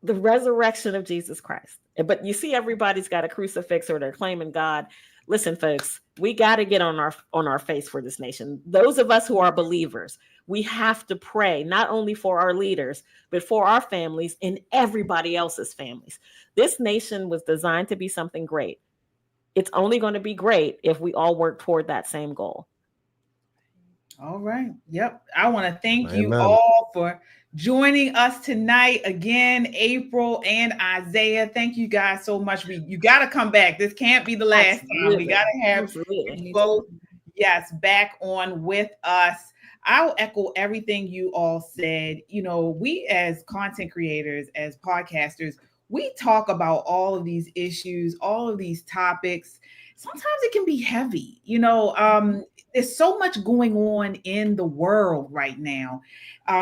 the resurrection of Jesus Christ. But you see, everybody's got a crucifix or they're claiming God. Listen, folks, we got to get on our face for this nation. Those of us who are believers, we have to pray not only for our leaders, but for our families and everybody else's families. This nation was designed to be something great. It's only going to be great if we all work toward that same goal. All right. Yep. I want to thank you all for joining us tonight. Again, April and Isaiah, thank you guys so much. You got to come back. This can't be the last time. We got to have you both, back on with us. I'll echo everything you all said. You know, we as content creators, as podcasters, we talk about all of these issues, all of these topics. Sometimes it can be heavy. You know, there's so much going on in the world right now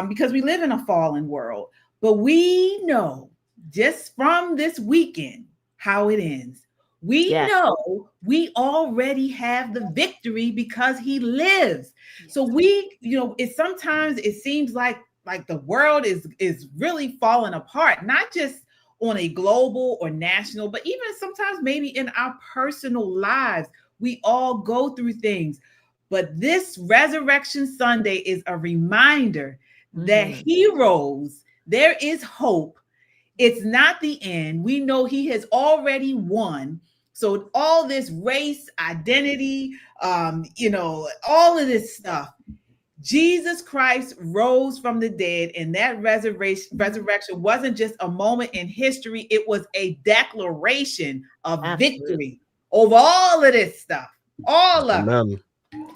because we live in a fallen world. But we know just from this weekend how it ends. We know we already have the victory because he lives. So we, you know, sometimes it seems like the world is really falling apart, not just on a global or national, but even sometimes maybe in our personal lives, we all go through things. But this Resurrection Sunday is a reminder that he rose. There is hope. It's not the end. We know he has already won. So all this race, identity, you know, all of this stuff, Jesus Christ rose from the dead, and that resurrection wasn't just a moment in history. It was a declaration of victory over all of this stuff. All of it.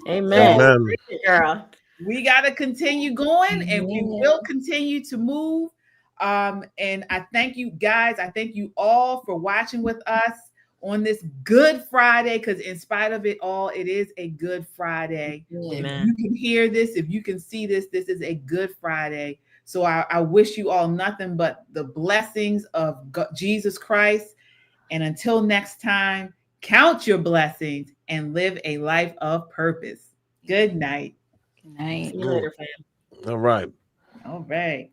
Amen. So, girl, we got to continue going, and we will continue to move And I thank you guys. I thank you all for watching with us on this Good Friday, because in spite of it all, it is a Good Friday. Amen. If you can hear this, if you can see this, this is a Good Friday. So I wish you all nothing but the blessings of Jesus Christ. And until next time, count your blessings and live a life of purpose. Good night. Good night. See you later, fam. All right. All right.